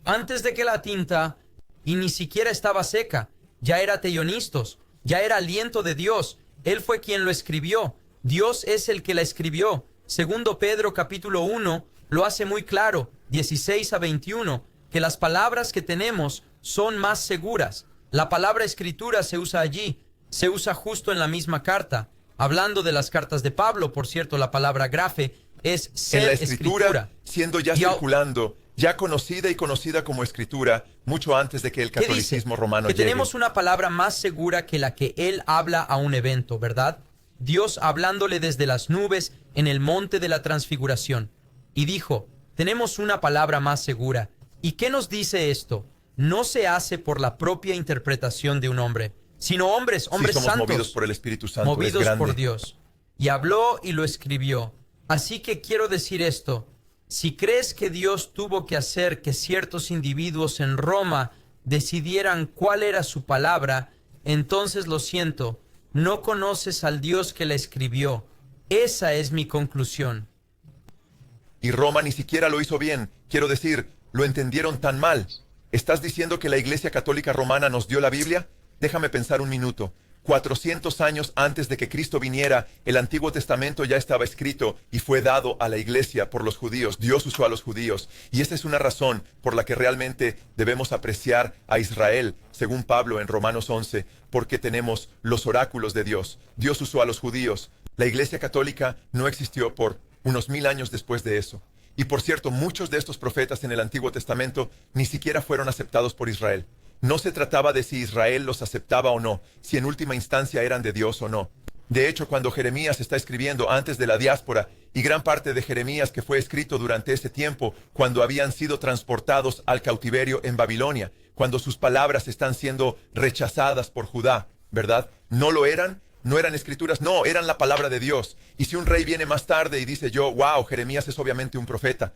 antes de que la tinta, y ni siquiera estaba seca, ya era teionistos, ya era aliento de Dios. Él fue quien lo escribió. Dios es el que la escribió. Segundo Pedro capítulo 1 lo hace muy claro, 16 a 21, que las palabras que tenemos son más seguras. La palabra escritura se usa allí, se usa justo en la misma carta. Hablando de las cartas de Pablo, por cierto, la palabra grafe es ser en la escritura, siendo ya circulando, ya conocida y conocida como escritura, mucho antes de que el catolicismo romano llegue. Que tenemos una palabra más segura que la que él habla a un evento, ¿verdad? Dios hablándole desde las nubes en el monte de la transfiguración. Y dijo, tenemos una palabra más segura. ¿Y qué nos dice esto? No se hace por la propia interpretación de un hombre, sino hombres somos santos, movidos por el Espíritu Santo, movidos por Dios. Y habló y lo escribió. Así que quiero decir esto. Si crees que Dios tuvo que hacer que ciertos individuos en Roma decidieran cuál era su palabra, entonces lo siento, no conoces al Dios que la escribió. Esa es mi conclusión. Y Roma ni siquiera lo hizo bien. Quiero decir, lo entendieron tan mal. ¿Estás diciendo que la Iglesia Católica Romana nos dio la Biblia? Déjame pensar un minuto. 400 años antes de que Cristo viniera, el Antiguo Testamento ya estaba escrito y fue dado a la Iglesia por los judíos. Dios usó a los judíos. Y esa es una razón por la que realmente debemos apreciar a Israel, según Pablo en Romanos 11, porque tenemos los oráculos de Dios. Dios usó a los judíos. La Iglesia Católica no existió por unos 1000 años después de eso. Y por cierto, muchos de estos profetas en el Antiguo Testamento ni siquiera fueron aceptados por Israel. No se trataba de si Israel los aceptaba o no, si en última instancia eran de Dios o no. De hecho, cuando Jeremías está escribiendo antes de la diáspora, y gran parte de Jeremías que fue escrito durante ese tiempo, cuando habían sido transportados al cautiverio en Babilonia, cuando sus palabras están siendo rechazadas por Judá, ¿verdad? ¿No lo eran? No eran escrituras, no, eran la palabra de Dios. Y si un rey viene más tarde y dice wow, Jeremías es obviamente un profeta,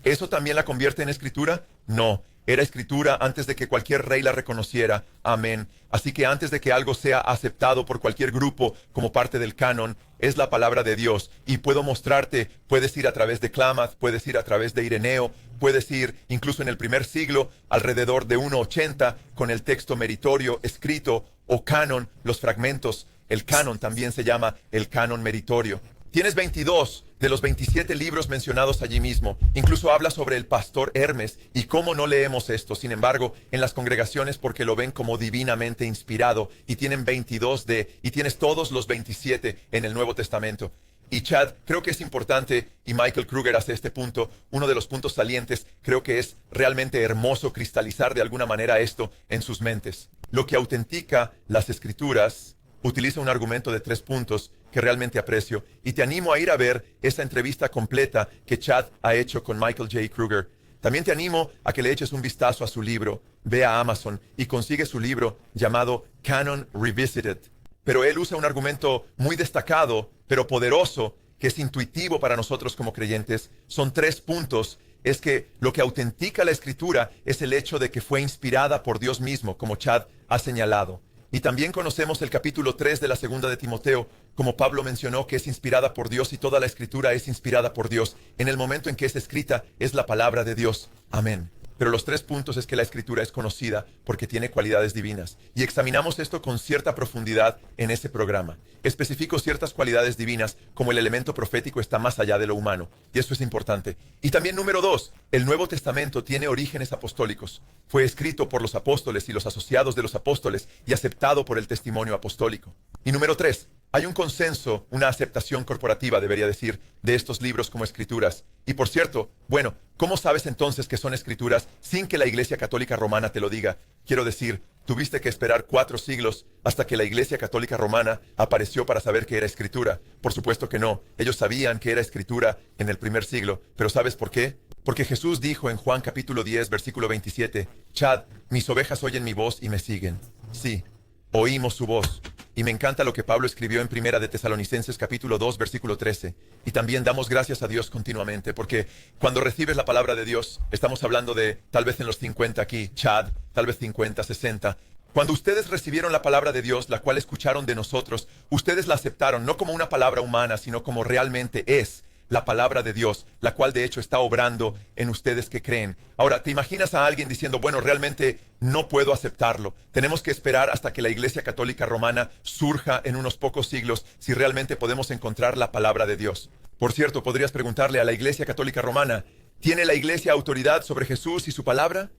¿eso también la convierte en escritura? No, era escritura antes de que cualquier rey la reconociera. Amén. Así que antes de que algo sea aceptado por cualquier grupo como parte del canon, es la palabra de Dios. Y puedo mostrarte, puedes ir a través de Klamath, puedes ir a través de Ireneo, puedes ir incluso en el primer siglo, alrededor de 180, con el texto meritorio escrito o canon, los fragmentos. El canon también se llama el canon meritorio. Tienes 22 de los 27 libros mencionados allí mismo. Incluso habla sobre el pastor Hermes y cómo no leemos esto. Sin embargo, en las congregaciones porque lo ven como divinamente inspirado y tienen 22 y tienes todos los 27 en el Nuevo Testamento. Y Chad, creo que es importante, y Michael Kruger hace este punto, uno de los puntos salientes, creo que es realmente hermoso cristalizar de alguna manera esto en sus mentes. Lo que autentica las Escrituras utiliza un argumento de 3 puntos que realmente aprecio, y te animo a ir a ver esa entrevista completa que Chad ha hecho con Michael J. Kruger. También te animo a que le eches un vistazo a su libro. Ve a Amazon y consigue su libro llamado Canon Revisited. Pero él usa un argumento muy destacado, pero poderoso, que es intuitivo para nosotros como creyentes. Son 3 puntos. Es que lo que autentica la Escritura es el hecho de que fue inspirada por Dios mismo, como Chad ha señalado. Y también conocemos el capítulo 3 de la segunda de Timoteo, como Pablo mencionó, que es inspirada por Dios y toda la Escritura es inspirada por Dios. En el momento en que es escrita, es la palabra de Dios. Amén. Pero los 3 puntos es que la Escritura es conocida porque tiene cualidades divinas. Y examinamos esto con cierta profundidad en ese programa. Especifico ciertas cualidades divinas, como el elemento profético está más allá de lo humano. Y eso es importante. Y también número 2, el Nuevo Testamento tiene orígenes apostólicos. Fue escrito por los apóstoles y los asociados de los apóstoles y aceptado por el testimonio apostólico. Y número 3, hay un consenso, una aceptación corporativa, debería decir, de estos libros como escrituras. Y por cierto, bueno, ¿cómo sabes entonces que son escrituras sin que la Iglesia Católica Romana te lo diga? Quiero decir, tuviste que esperar 4 siglos hasta que la Iglesia Católica Romana apareció para saber que era escritura. Por supuesto que no. Ellos sabían que era escritura en el primer siglo. ¿Pero sabes por qué? Porque Jesús dijo en Juan capítulo 10, versículo 27, Chad, mis ovejas oyen mi voz y me siguen. Sí, oímos su voz. Y me encanta lo que Pablo escribió en Primera de Tesalonicenses capítulo 2, versículo 13. Y también damos gracias a Dios continuamente, porque cuando recibes la palabra de Dios, estamos hablando de tal vez en los 50 aquí, Chad, tal vez 50, 60. Cuando ustedes recibieron la palabra de Dios, la cual escucharon de nosotros, ustedes la aceptaron no como una palabra humana, sino como realmente es la palabra de Dios, la cual de hecho está obrando en ustedes que creen. Ahora, ¿te imaginas a alguien diciendo, bueno, realmente no puedo aceptarlo? Tenemos que esperar hasta que la Iglesia Católica Romana surja en unos pocos siglos si realmente podemos encontrar la palabra de Dios. Por cierto, podrías preguntarle a la Iglesia Católica Romana, ¿tiene la Iglesia autoridad sobre Jesús y su palabra?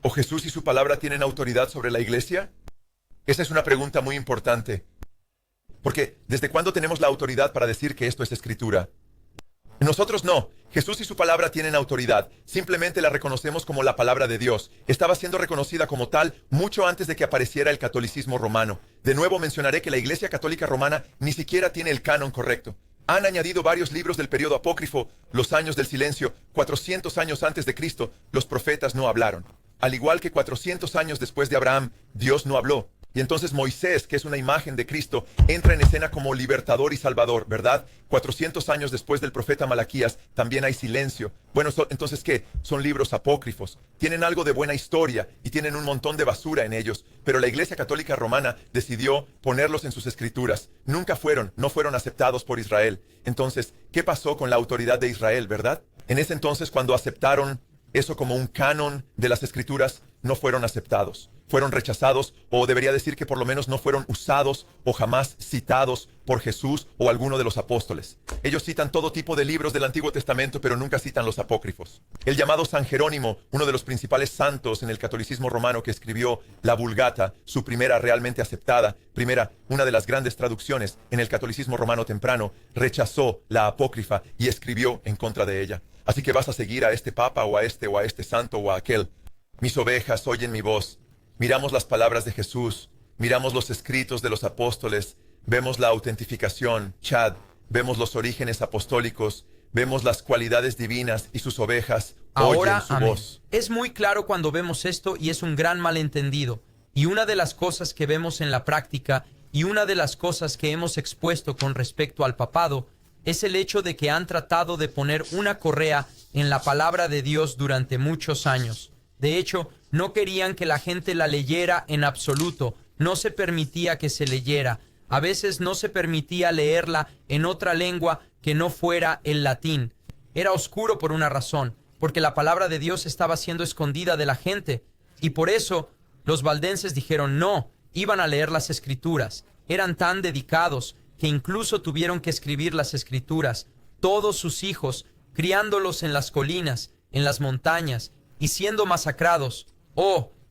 ¿O Jesús y su palabra tienen autoridad sobre la Iglesia? Esa es una pregunta muy importante. Porque, ¿desde cuándo tenemos la autoridad para decir que esto es Escritura? Nosotros no. Jesús y su palabra tienen autoridad. Simplemente la reconocemos como la palabra de Dios. Estaba siendo reconocida como tal mucho antes de que apareciera el catolicismo romano. De nuevo mencionaré que la Iglesia Católica Romana ni siquiera tiene el canon correcto. Han añadido varios libros del periodo apócrifo, los años del silencio. 400 años antes de Cristo, los profetas no hablaron. Al igual que 400 años después de Abraham, Dios no habló. Y entonces Moisés, que es una imagen de Cristo, entra en escena como libertador y salvador, ¿verdad? 400 años después del profeta Malaquías, también hay silencio. Bueno, entonces, ¿qué? Son libros apócrifos. Tienen algo de buena historia y tienen un montón de basura en ellos. Pero la Iglesia Católica Romana decidió ponerlos en sus escrituras. No fueron aceptados por Israel. Entonces, ¿qué pasó con la autoridad de Israel, verdad? En ese entonces, cuando aceptaron eso como un canon de las escrituras, no fueron aceptados. Fueron rechazados, o debería decir que por lo menos no fueron usados o jamás citados por Jesús o alguno de los apóstoles. Ellos citan todo tipo de libros del Antiguo Testamento, pero nunca citan los apócrifos. El llamado San Jerónimo, uno de los principales santos en el catolicismo romano que escribió la Vulgata, su primera realmente aceptada, una de las grandes traducciones en el catolicismo romano temprano, rechazó la apócrifa y escribió en contra de ella. Así que vas a seguir a este papa o a este santo o a aquel. Mis ovejas oyen mi voz. Miramos las palabras de Jesús, miramos los escritos de los apóstoles, vemos la autentificación, Chad, vemos los orígenes apostólicos, vemos las cualidades divinas y sus ovejas oyen su voz. Es muy claro cuando vemos esto y es un gran malentendido. Y una de las cosas que vemos en la práctica y una de las cosas que hemos expuesto con respecto al papado es el hecho de que han tratado de poner una correa en la palabra de Dios durante muchos años. De hecho, no querían que la gente la leyera en absoluto. No se permitía que se leyera. A veces no se permitía leerla en otra lengua que no fuera el latín. Era oscuro por una razón, porque la palabra de Dios estaba siendo escondida de la gente. Y por eso los valdenses dijeron no, iban a leer las escrituras. Eran tan dedicados que incluso tuvieron que escribir las escrituras, todos sus hijos, criándolos en las colinas, en las montañas, y siendo masacrados,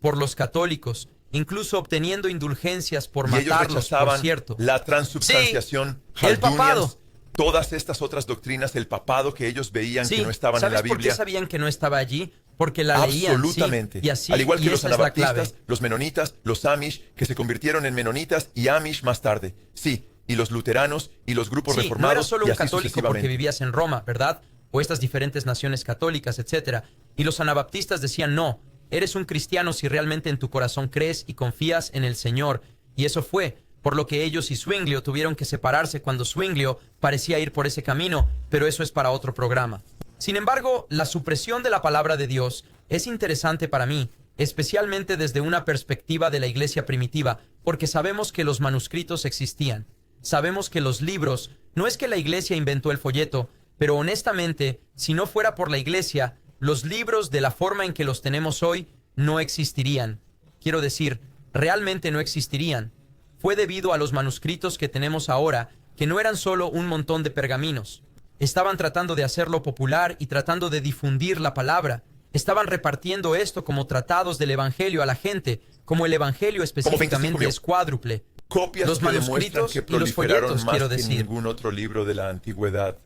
por los católicos, incluso obteniendo indulgencias por matarlos, por cierto. La transubstanciación, sí, el papado. Todas estas otras doctrinas, el papado que ellos veían que no estaban en la Biblia. ¿Sabes por qué sabían que no estaba allí? Porque la leían. Absolutamente. Sí, y así, al igual que y los anabaptistas, los menonitas, los amish, que se convirtieron en menonitas y amish más tarde. Sí, y los luteranos y los grupos reformados. No era solo un católico porque vivías en Roma, ¿verdad? O estas diferentes naciones católicas, etc. Y los anabaptistas decían, no, eres un cristiano si realmente en tu corazón crees y confías en el Señor. Y eso fue por lo que ellos y Zwinglio tuvieron que separarse cuando Zwinglio parecía ir por ese camino, pero eso es para otro programa. Sin embargo, la supresión de la palabra de Dios es interesante para mí, especialmente desde una perspectiva de la iglesia primitiva, porque sabemos que los manuscritos existían. Sabemos que los libros, no es que la iglesia inventó el folleto, pero honestamente, si no fuera por la iglesia, los libros de la forma en que los tenemos hoy no existirían. Quiero decir, realmente no existirían. Fue debido a los manuscritos que tenemos ahora, que no eran solo un montón de pergaminos. Estaban tratando de hacerlo popular y tratando de difundir la palabra. Estaban repartiendo esto como tratados del evangelio a la gente, como el evangelio específicamente es cuádruple. Copias los manuscritos que y los folletos, quiero que decir. Ningún otro libro de la antigüedad.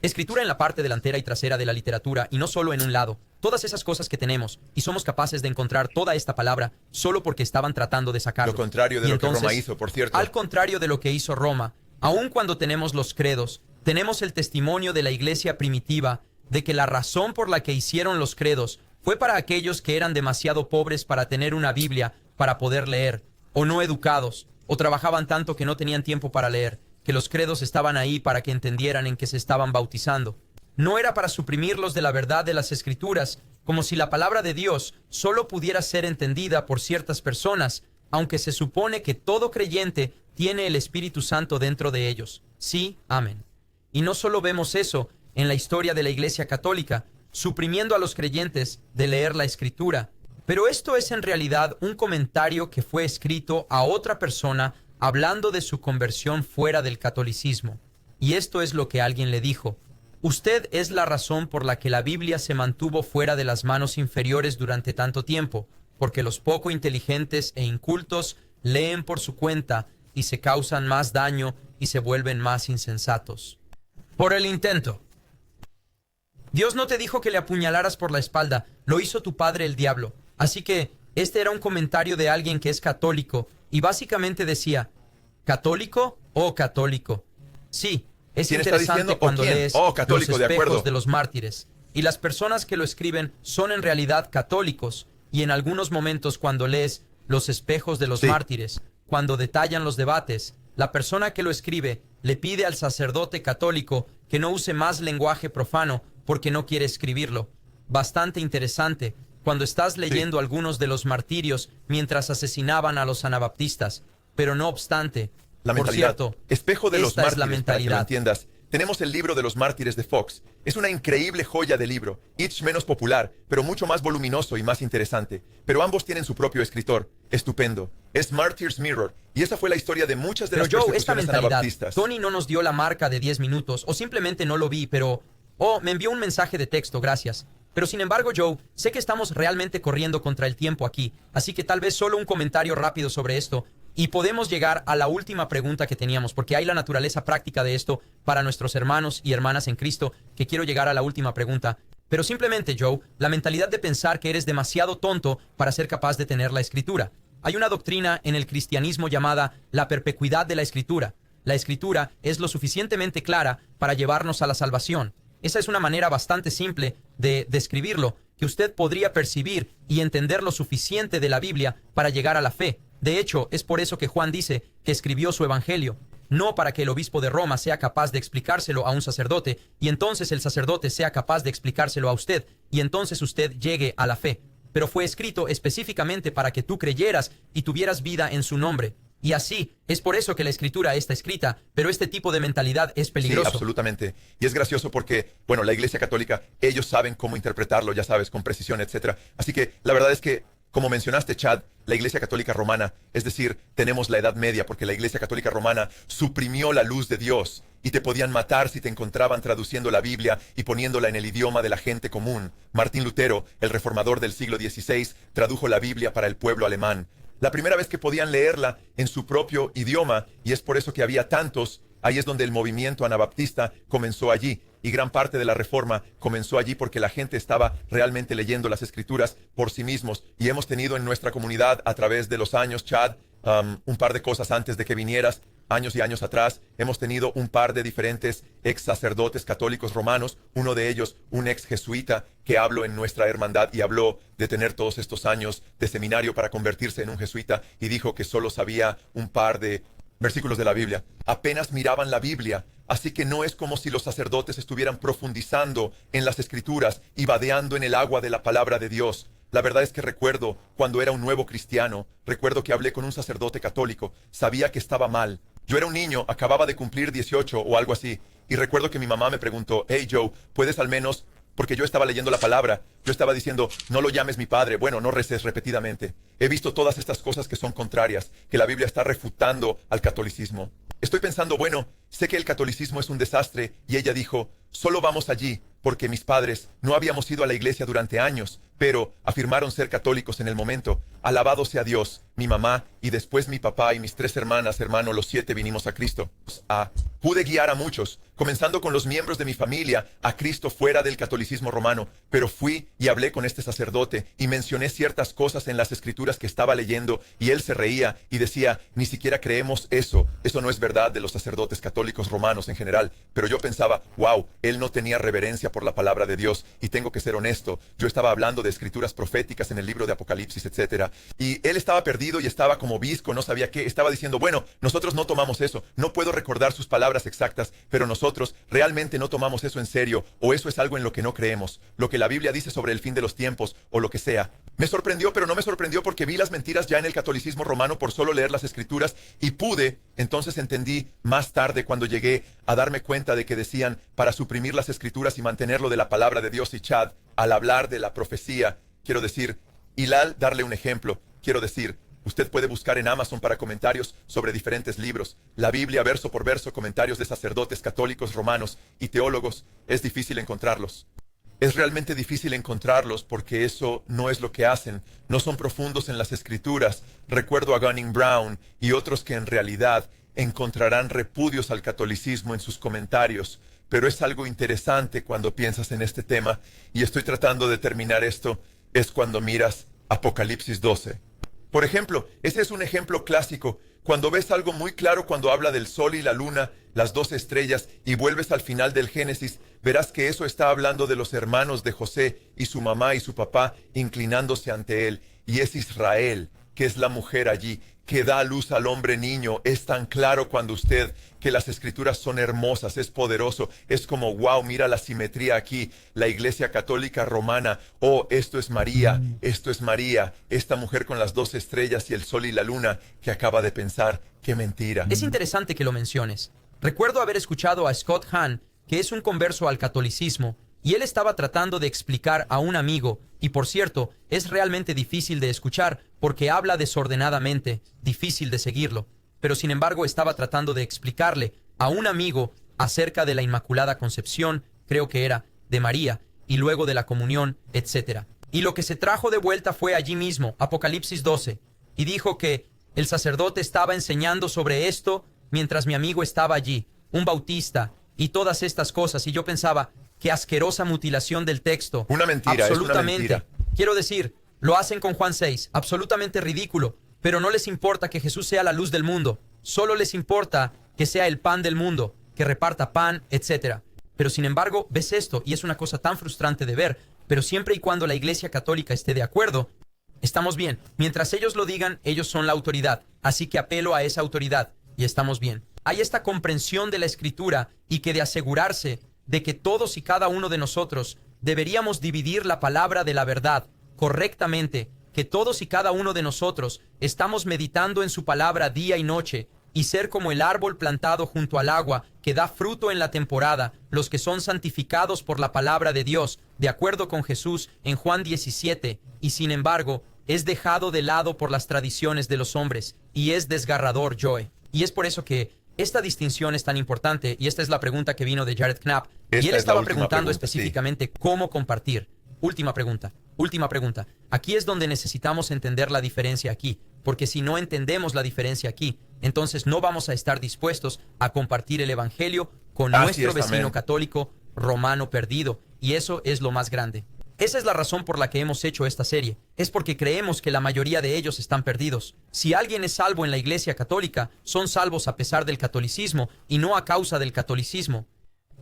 Escritura en la parte delantera y trasera de la literatura, y no solo en un lado. Todas esas cosas que tenemos, y somos capaces de encontrar toda esta palabra solo porque estaban tratando de sacarlo. Lo contrario de lo que Roma hizo, por cierto. Al contrario de lo que hizo Roma, aun cuando tenemos los credos, tenemos el testimonio de la iglesia primitiva de que la razón por la que hicieron los credos fue para aquellos que eran demasiado pobres para tener una Biblia para poder leer, o no educados, o trabajaban tanto que no tenían tiempo para leer, que los credos estaban ahí para que entendieran en qué se estaban bautizando. No era para suprimirlos de la verdad de las Escrituras, como si la palabra de Dios solo pudiera ser entendida por ciertas personas, aunque se supone que todo creyente tiene el Espíritu Santo dentro de ellos. Sí, amén. Y no solo vemos eso en la historia de la Iglesia Católica, suprimiendo a los creyentes de leer la Escritura, pero esto es en realidad un comentario que fue escrito a otra persona hablando de su conversión fuera del catolicismo. Y esto es lo que alguien le dijo: usted es la razón por la que la Biblia se mantuvo fuera de las manos inferiores durante tanto tiempo, porque los poco inteligentes e incultos leen por su cuenta y se causan más daño y se vuelven más insensatos. Por el intento. Dios no te dijo que le apuñalaras por la espalda, lo hizo tu padre el diablo. Así que este era un comentario de alguien que es católico y básicamente decía: ¿católico o católico? Sí, es ¿Quién está interesante diciendo, cuando lees católico, los de acuerdo, espejos de los mártires. Y las personas que lo escriben son en realidad católicos. Y en algunos momentos cuando lees los espejos de los mártires, cuando detallan los debates, la persona que lo escribe le pide al sacerdote católico que no use más lenguaje profano porque no quiere escribirlo. Bastante interesante cuando estás leyendo algunos de los martirios mientras asesinaban a los anabaptistas. Pero no obstante, la por mentalidad, cierto, espejo de los esta mártires, es la para que lo mentalidad. entiendas. Tenemos el libro de los mártires de Fox. Es una increíble joya de libro, each menos popular, pero mucho más voluminoso y más interesante. Pero ambos tienen su propio escritor. Estupendo. Es Martyr's Mirror, y esa fue la historia de muchas de Pero las Joe, esta persecuciones mentalidad, anabaptistas. Tony no nos dio la marca de 10 minutos, o simplemente no lo vi, pero... me envió un mensaje de texto, gracias. Pero sin embargo, Joe, sé que estamos realmente corriendo contra el tiempo aquí, así que tal vez solo un comentario rápido sobre esto, y podemos llegar a la última pregunta que teníamos, porque hay la naturaleza práctica de esto para nuestros hermanos y hermanas en Cristo, que quiero llegar a la última pregunta. Pero simplemente, Joe, la mentalidad de pensar que eres demasiado tonto para ser capaz de tener la Escritura. Hay una doctrina en el cristianismo llamada la perpecuidad de la Escritura. La Escritura es lo suficientemente clara para llevarnos a la salvación. Esa es una manera bastante simple de describirlo, que usted podría percibir y entender lo suficiente de la Biblia para llegar a la fe. De hecho, es por eso que Juan dice que escribió su evangelio, no para que el obispo de Roma sea capaz de explicárselo a un sacerdote, y entonces el sacerdote sea capaz de explicárselo a usted, y entonces usted llegue a la fe. Pero fue escrito específicamente para que tú creyeras y tuvieras vida en su nombre. Y así, es por eso que la Escritura está escrita, pero este tipo de mentalidad es peligroso. Sí, absolutamente. Y es gracioso porque, bueno, la Iglesia Católica, ellos saben cómo interpretarlo, ya sabes, con precisión, etc. Así que la verdad es que, como mencionaste, Chad, la Iglesia Católica Romana, es decir, tenemos la Edad Media, porque la Iglesia Católica Romana suprimió la luz de Dios y te podían matar si te encontraban traduciendo la Biblia y poniéndola en el idioma de la gente común. Martín Lutero, el reformador del siglo XVI, tradujo la Biblia para el pueblo alemán. La primera vez que podían leerla en su propio idioma, y es por eso que había tantos. Ahí es donde el movimiento anabaptista comenzó allí, y gran parte de la reforma comenzó allí porque la gente estaba realmente leyendo las Escrituras por sí mismos. Y hemos tenido en nuestra comunidad a través de los años, Chad, un par de cosas antes de que vinieras, años y años atrás, hemos tenido un par de diferentes ex sacerdotes católicos romanos, uno de ellos un ex jesuita que habló en nuestra hermandad y habló de tener todos estos años de seminario para convertirse en un jesuita, y dijo que solo sabía un par de versículos de la Biblia. Apenas miraban la Biblia, así que no es como si los sacerdotes estuvieran profundizando en las Escrituras y vadeando en el agua de la palabra de Dios. La verdad es que recuerdo cuando era un nuevo cristiano, recuerdo que hablé con un sacerdote católico, sabía que estaba mal. Yo era un niño, acababa de cumplir 18 o algo así, y recuerdo que mi mamá me preguntó: hey Joe, ¿puedes al menos...? Porque yo estaba leyendo la palabra, yo estaba diciendo: no lo llames mi padre, bueno, no reces repetidamente. He visto todas estas cosas que son contrarias, que la Biblia está refutando al catolicismo. Estoy pensando, bueno, sé que el catolicismo es un desastre, y ella dijo: solo vamos allí, porque mis padres no habíamos ido a la iglesia durante años, pero afirmaron ser católicos en el momento. Alabado sea Dios, mi mamá, y después mi papá y mis 3 hermanas, hermano, los 7 vinimos a Cristo. Pude guiar a muchos, comenzando con los miembros de mi familia, a Cristo fuera del catolicismo romano, pero fui y hablé con este sacerdote y mencioné ciertas cosas en las Escrituras que estaba leyendo, y él se reía y decía: ni siquiera creemos eso no es verdad de los sacerdotes católicos romanos en general. Pero yo pensaba: wow, él no tenía reverencia por la palabra de Dios. Y tengo que ser honesto, yo estaba hablando de escrituras proféticas en el libro de Apocalipsis, etc. Y él estaba perdido y estaba como visco, no sabía qué. Estaba diciendo, bueno, nosotros no tomamos eso. No puedo recordar sus palabras exactas, pero nosotros realmente no tomamos eso en serio, o eso es algo en lo que no creemos, lo que la Biblia dice sobre el fin de los tiempos, o lo que sea. Me sorprendió, pero no me sorprendió porque vi las mentiras ya en el catolicismo romano por solo leer las escrituras y entonces entendí más tarde cuando llegué a darme cuenta de que decían para suprimir las escrituras y mantenerlo de la palabra de Dios. Y Chad, al hablar de la profecía, quiero decir, Hilal, darle un ejemplo, quiero decir, usted puede buscar en Amazon para comentarios sobre diferentes libros, la Biblia verso por verso, comentarios de sacerdotes católicos romanos y teólogos. Es difícil encontrarlos. Es realmente difícil encontrarlos porque eso no es lo que hacen. No son profundos en las escrituras. Recuerdo a Gunning Brown y otros que en realidad encontrarán repudios al catolicismo en sus comentarios. Pero es algo interesante cuando piensas en este tema, y estoy tratando de terminar esto, es cuando miras Apocalipsis 12. Por ejemplo, ese es un ejemplo clásico. Cuando ves algo muy claro cuando habla del sol y la luna, las 12 estrellas, y vuelves al final del Génesis, verás que eso está hablando de los hermanos de José y su mamá y su papá inclinándose ante él. Y es Israel, que es la mujer allí, que da a luz al hombre niño. Es tan claro cuando que las escrituras son hermosas, es poderoso. Es como, wow, mira la simetría aquí. La Iglesia Católica Romana, oh, esto es María, esta mujer con las 12 estrellas y el sol y la luna, que acaba de pensar, qué mentira. Es interesante que lo menciones. Recuerdo haber escuchado a Scott Hahn, que es un converso al catolicismo, y él estaba tratando de explicar a un amigo, y por cierto, es realmente difícil de escuchar porque habla desordenadamente, difícil de seguirlo, pero sin embargo estaba tratando de explicarle a un amigo acerca de la Inmaculada Concepción, creo que era, de María, y luego de la comunión, etc. Y lo que se trajo de vuelta fue allí mismo, Apocalipsis 12, y dijo que el sacerdote estaba enseñando sobre esto mientras mi amigo estaba allí, un bautista, y todas estas cosas, y yo pensaba, qué asquerosa mutilación del texto. Una mentira, absolutamente. Es una mentira. Quiero decir, lo hacen con Juan 6, absolutamente ridículo, pero no les importa que Jesús sea la luz del mundo, solo les importa que sea el pan del mundo, que reparta pan, etc. Pero sin embargo, ves esto, y es una cosa tan frustrante de ver, pero siempre y cuando la Iglesia Católica esté de acuerdo, estamos bien. Mientras ellos lo digan, ellos son la autoridad, así que apelo a esa autoridad, y estamos bien. Hay esta comprensión de la Escritura y que de asegurarse de que todos y cada uno de nosotros deberíamos dividir la palabra de la verdad correctamente, que todos y cada uno de nosotros estamos meditando en su palabra día y noche, y ser como el árbol plantado junto al agua que da fruto en la temporada, los que son santificados por la palabra de Dios, de acuerdo con Jesús en Juan 17, y sin embargo es dejado de lado por las tradiciones de los hombres, y es desgarrador, Joe. Y es por eso que esta distinción es tan importante, y esta es la pregunta que vino de Jared Knapp, y él estaba preguntando específicamente cómo compartir. Última pregunta. Aquí es donde necesitamos entender la diferencia aquí, porque si no entendemos la diferencia aquí, entonces no vamos a estar dispuestos a compartir el Evangelio con nuestro vecino católico romano perdido, y eso es lo más grande. Esa es la razón por la que hemos hecho esta serie. Es porque creemos que la mayoría de ellos están perdidos. Si alguien es salvo en la Iglesia Católica, son salvos a pesar del catolicismo y no a causa del catolicismo.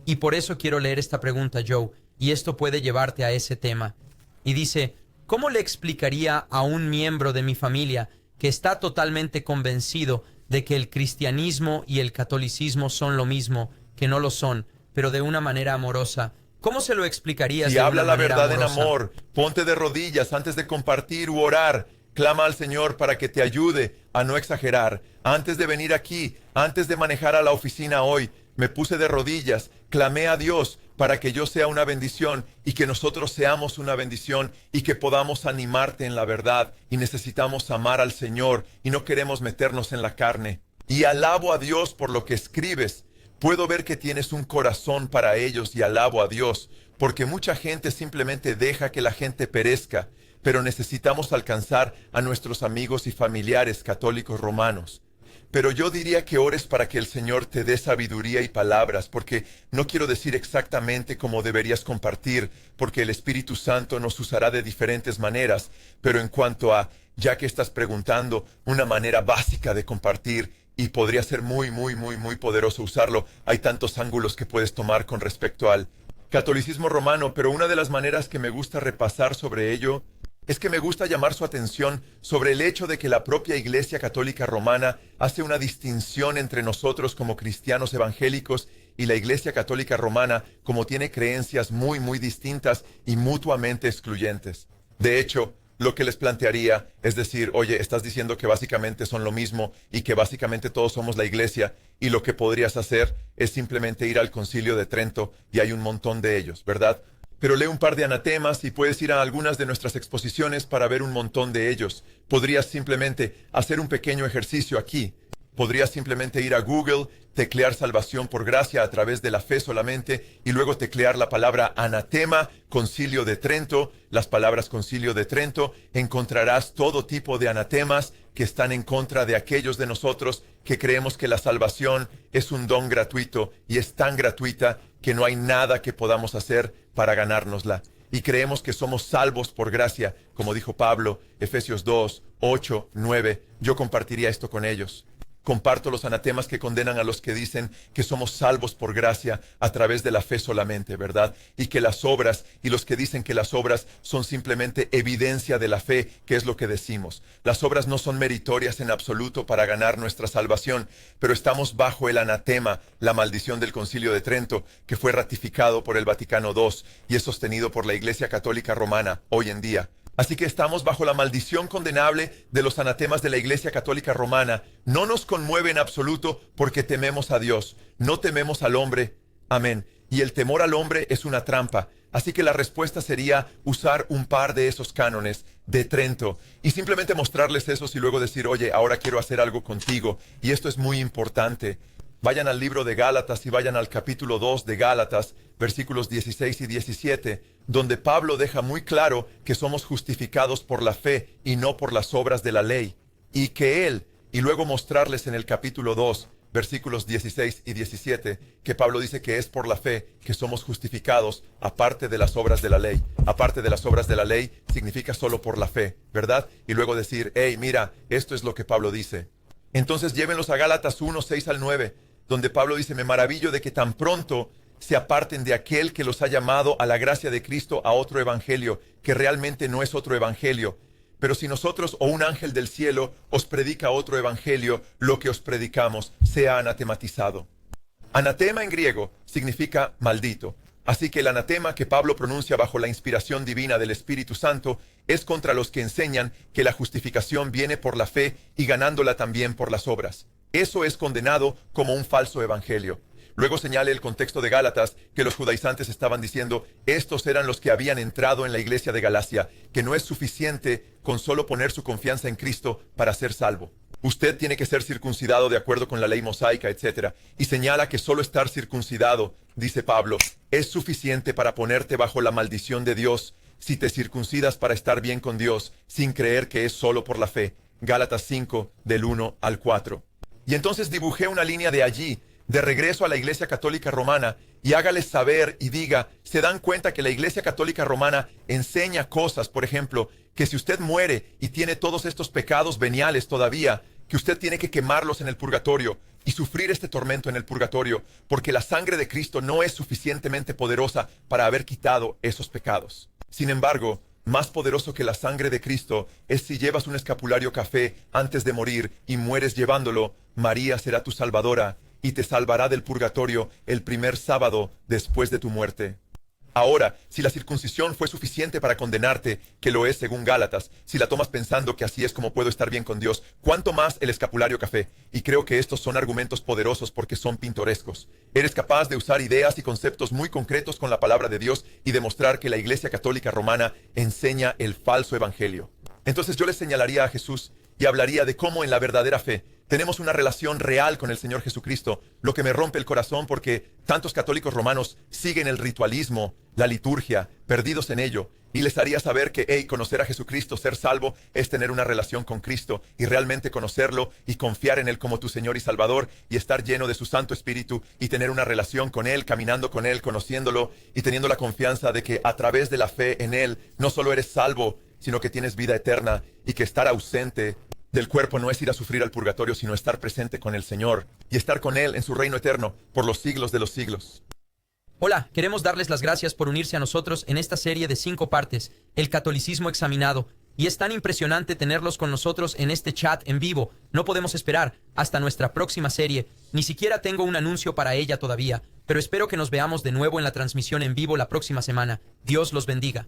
Y por eso quiero leer esta pregunta, Joe, y esto puede llevarte a ese tema. Y dice, ¿cómo le explicaría a un miembro de mi familia que está totalmente convencido de que el cristianismo y el catolicismo son lo mismo, que no lo son, pero de una manera amorosa? ¿Cómo se lo explicarías? Y habla la verdad en amor. Ponte de rodillas antes de compartir u orar. Clama al Señor para que te ayude a no exagerar. Antes de venir aquí, antes de manejar a la oficina hoy, me puse de rodillas, clamé a Dios para que yo sea una bendición y que nosotros seamos una bendición y que podamos animarte en la verdad. Y necesitamos amar al Señor y no queremos meternos en la carne. Y alabo a Dios por lo que escribes. Puedo ver que tienes un corazón para ellos y alabo a Dios, porque mucha gente simplemente deja que la gente perezca, pero necesitamos alcanzar a nuestros amigos y familiares católicos romanos. Pero yo diría que ores para que el Señor te dé sabiduría y palabras, porque no quiero decir exactamente cómo deberías compartir, porque el Espíritu Santo nos usará de diferentes maneras, pero en cuanto a, ya que estás preguntando, una manera básica de compartir, y podría ser muy poderoso usarlo. Hay tantos ángulos que puedes tomar con respecto al catolicismo romano, pero una de las maneras que me gusta repasar sobre ello es que me gusta llamar su atención sobre el hecho de que la propia Iglesia Católica Romana hace una distinción entre nosotros como cristianos evangélicos y la Iglesia Católica Romana como tiene creencias muy distintas y mutuamente excluyentes. De hecho, lo que les plantearía es decir, oye, estás diciendo que básicamente son lo mismo y que básicamente todos somos la Iglesia, y lo que podrías hacer es simplemente ir al Concilio de Trento y hay un montón de ellos, ¿verdad? Pero lee un par de anatemas y puedes ir a algunas de nuestras exposiciones para ver un montón de ellos. Podrías simplemente hacer un pequeño ejercicio aquí. Podrías simplemente ir a Google, teclear salvación por gracia a través de la fe solamente y luego teclear la palabra anatema, Concilio de Trento, las palabras Concilio de Trento. Encontrarás todo tipo de anatemas que están en contra de aquellos de nosotros que creemos que la salvación es un don gratuito y es tan gratuita que no hay nada que podamos hacer para ganárnosla. Y creemos que somos salvos por gracia, como dijo Pablo, Efesios 2, 8, 9. Yo compartiría esto con ellos. Comparto los anatemas que condenan a los que dicen que somos salvos por gracia a través de la fe solamente, ¿verdad? Y que las obras, y los que dicen que las obras son simplemente evidencia de la fe, que es lo que decimos. Las obras no son meritorias en absoluto para ganar nuestra salvación, pero estamos bajo el anatema, la maldición del Concilio de Trento, que fue ratificado por el Vaticano II y es sostenido por la Iglesia Católica Romana hoy en día. Así que estamos bajo la maldición condenable de los anatemas de la Iglesia Católica Romana. No nos conmueve en absoluto porque tememos a Dios, no tememos al hombre. Amén. Y el temor al hombre es una trampa. Así que la respuesta sería usar un par de esos cánones de Trento y simplemente mostrarles esos y luego decir, oye, ahora quiero hacer algo contigo. Y esto es muy importante. Vayan al libro de Gálatas y vayan al capítulo 2 de Gálatas, versículos 16 y 17, donde Pablo deja muy claro que somos justificados por la fe y no por las obras de la ley. Y que él, y luego mostrarles en el capítulo 2, versículos 16 y 17, que Pablo dice que es por la fe que somos justificados aparte de las obras de la ley. Aparte de las obras de la ley significa solo por la fe, ¿verdad? Y luego decir, hey, mira, esto es lo que Pablo dice. Entonces llévenlos a Gálatas 1, 6 al 9, donde Pablo dice, me maravillo de que tan pronto se aparten de aquel que los ha llamado a la gracia de Cristo a otro evangelio, que realmente no es otro evangelio. Pero si nosotros o un ángel del cielo os predica otro evangelio, lo que os predicamos sea anatematizado. Anatema en griego significa maldito. Así que el anatema que Pablo pronuncia bajo la inspiración divina del Espíritu Santo es contra los que enseñan que la justificación viene por la fe y ganándola también por las obras. Eso es condenado como un falso evangelio. Luego señala el contexto de Gálatas que los judaizantes estaban diciendo, estos eran los que habían entrado en la iglesia de Galacia, que no es suficiente con solo poner su confianza en Cristo para ser salvo. Usted tiene que ser circuncidado de acuerdo con la ley mosaica, etc. Y señala que solo estar circuncidado, dice Pablo, es suficiente para ponerte bajo la maldición de Dios si te circuncidas para estar bien con Dios, sin creer que es solo por la fe. Gálatas 5, del 1 al 4. Y entonces dibujé una línea de allí, de regreso a la Iglesia Católica Romana, y hágales saber y diga, ¿se dan cuenta que la Iglesia Católica Romana enseña cosas, por ejemplo, que si usted muere y tiene todos estos pecados veniales todavía, que usted tiene que quemarlos en el purgatorio y sufrir este tormento en el purgatorio, porque la sangre de Cristo no es suficientemente poderosa para haber quitado esos pecados? Sin embargo, más poderoso que la sangre de Cristo es si llevas un escapulario café antes de morir y mueres llevándolo. María será tu salvadora y te salvará del purgatorio el primer sábado después de tu muerte. Ahora, si la circuncisión fue suficiente para condenarte, que lo es según Gálatas, si la tomas pensando que así es como puedo estar bien con Dios, ¿cuánto más el escapulario café? Y creo que estos son argumentos poderosos porque son pintorescos. Eres capaz de usar ideas y conceptos muy concretos con la palabra de Dios y demostrar que la Iglesia Católica Romana enseña el falso evangelio. Entonces yo les señalaría a Jesús y hablaría de cómo en la verdadera fe tenemos una relación real con el Señor Jesucristo, lo que me rompe el corazón porque tantos católicos romanos siguen el ritualismo, la liturgia, perdidos en ello, y les haría saber que, conocer a Jesucristo, ser salvo, es tener una relación con Cristo y realmente conocerlo y confiar en Él como tu Señor y Salvador y estar lleno de su Santo Espíritu y tener una relación con Él, caminando con Él, conociéndolo y teniendo la confianza de que a través de la fe en Él no solo eres salvo, sino que tienes vida eterna y que estar ausente del cuerpo no es ir a sufrir al purgatorio, sino estar presente con el Señor y estar con Él en su reino eterno por los siglos de los siglos. Hola, queremos darles las gracias por unirse a nosotros en esta serie de 5 partes, El Catolicismo Examinado. Y es tan impresionante tenerlos con nosotros en este chat en vivo. No podemos esperar hasta nuestra próxima serie. Ni siquiera tengo un anuncio para ella todavía, pero espero que nos veamos de nuevo en la transmisión en vivo la próxima semana. Dios los bendiga.